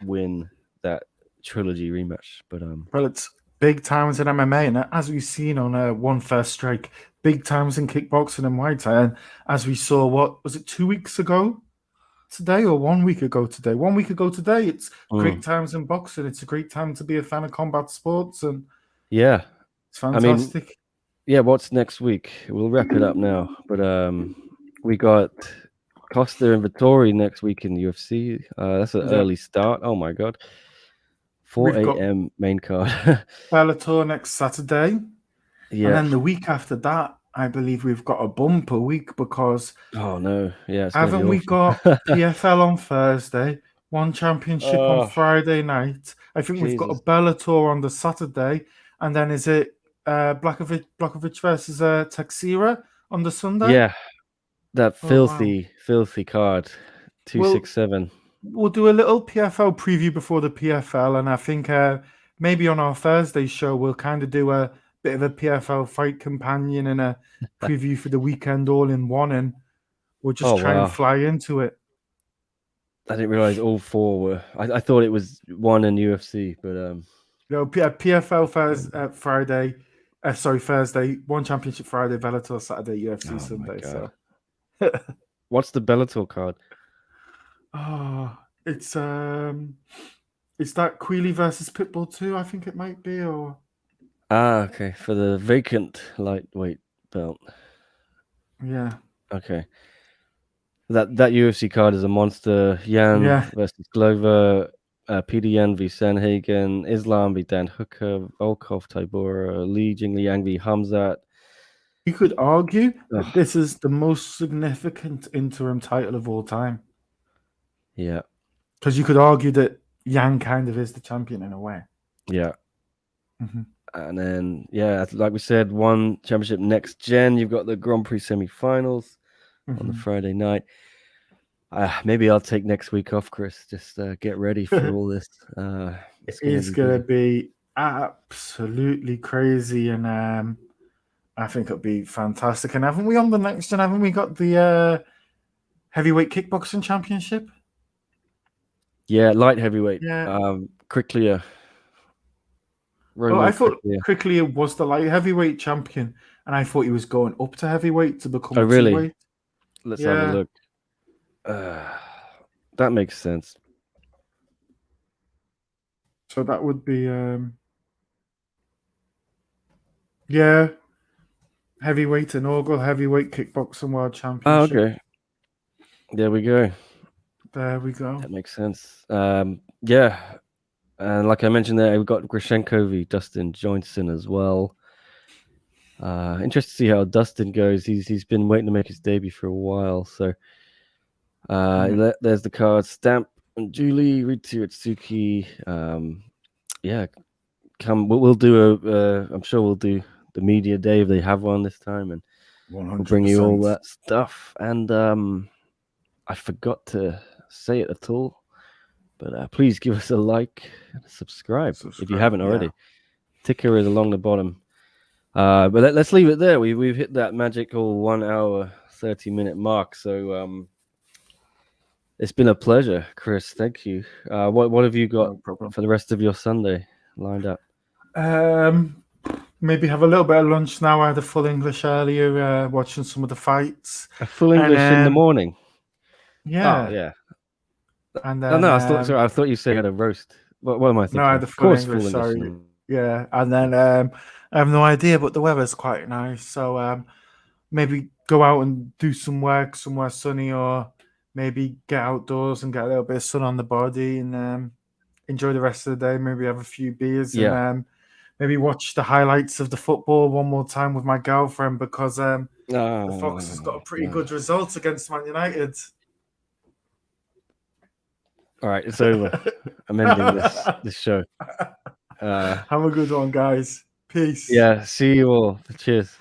win that trilogy rematch. But well, it's big times in MMA, and as we've seen on One First Strike, big times in kickboxing and Muay Thai. And as we saw, what was it, 2 weeks ago today, or 1 week ago today? 1 week ago today. It's great times in boxing. It's a great time to be a fan of combat sports, and it's fantastic. What's next week? We'll wrap it up now. But we got Costa and Vittori next week in the UFC. That's an early start. Oh my god. 4 a.m. main card. Bellator next Saturday. Yeah. And then the week after that, I believe we've got a bumper week because haven't we got PFL on Thursday, one championship on Friday night? I think we've got a Bellator on the Saturday, and then is it Blachowicz versus Teixeira on the Sunday? Yeah, that filthy card, 267. We'll do a little PFL preview before the PFL, and I think maybe on our Thursday show we'll kind of do a bit of a PFL fight companion and a preview for the weekend all in one, and we'll just try and fly into it. I didn't realize all four were. I thought it was one in UFC, but PFL Friday. Thursday, one championship Friday, Bellator Saturday, UFC Sunday. So, what's the Bellator card? It's that Queally versus Pitbull 2, I think it might be, or okay, for the vacant lightweight belt. Yeah. Okay. That UFC card is a monster. Yan versus Glover, Peter Yan v Sanhagen, Islam v Dan Hooker, Volkov Tybura, Li Jingliang v Hamzat. You could argue that this is the most significant interim title of all time. Yeah. Because you could argue that Yang kind of is the champion in a way. Yeah. Mm-hmm. And then, like we said, one championship next gen. You've got the Grand Prix semi-finals on the Friday night. Maybe I'll take next week off, Chris. Just get ready for all this. It's going to be absolutely crazy, and I think it'll be fantastic. And haven't we on the next gen? Haven't we got the heavyweight kickboxing championship? Yeah, light heavyweight. Yeah. Quickly. I thought Quickly was the light heavyweight champion, and I thought he was going up to heavyweight to become a two-weight. Let's have a look. That makes sense. So that would be heavyweight inaugural heavyweight kickboxing world championship. Oh, okay. There we go. That makes sense. And like I mentioned there, we've got Grushenko v Dustin Johnson as well. Interested to see how Dustin goes. He's been waiting to make his debut for a while. So there's the card. Stamp and Julie, Ritu Atsuki. We'll do I'm sure we'll do the media day if they have one this time, and 100%. we'll bring you all that stuff. And I forgot to say it at all, but please give us a like and a subscribe if you haven't already. Ticker is along the bottom. But let's leave it there. We've hit that magical 1 hour 30-minute mark. So It's been a pleasure, Chris. Thank you. What have you got No problem. for the rest of your Sunday lined up? Maybe have a little bit of lunch now. I had a full English earlier, watching some of the fights. A full English in the morning. Yeah. Oh yeah. And Oh then no, I thought you said you had a roast. What am I thinking? no, I had a Of full course, English. full Sorry. English. Yeah. And then I have no idea, but the weather's quite nice. So maybe go out and do some work somewhere sunny, or maybe get outdoors and get a little bit of sun on the body, and enjoy the rest of the day. Maybe have a few beers, Yeah. and maybe watch the highlights of the football one more time with my girlfriend, because the Fox has got a pretty good result against Man United. All right, it's over. I'm ending this show. Have a good one, guys. Peace. Yeah, see you all. Cheers.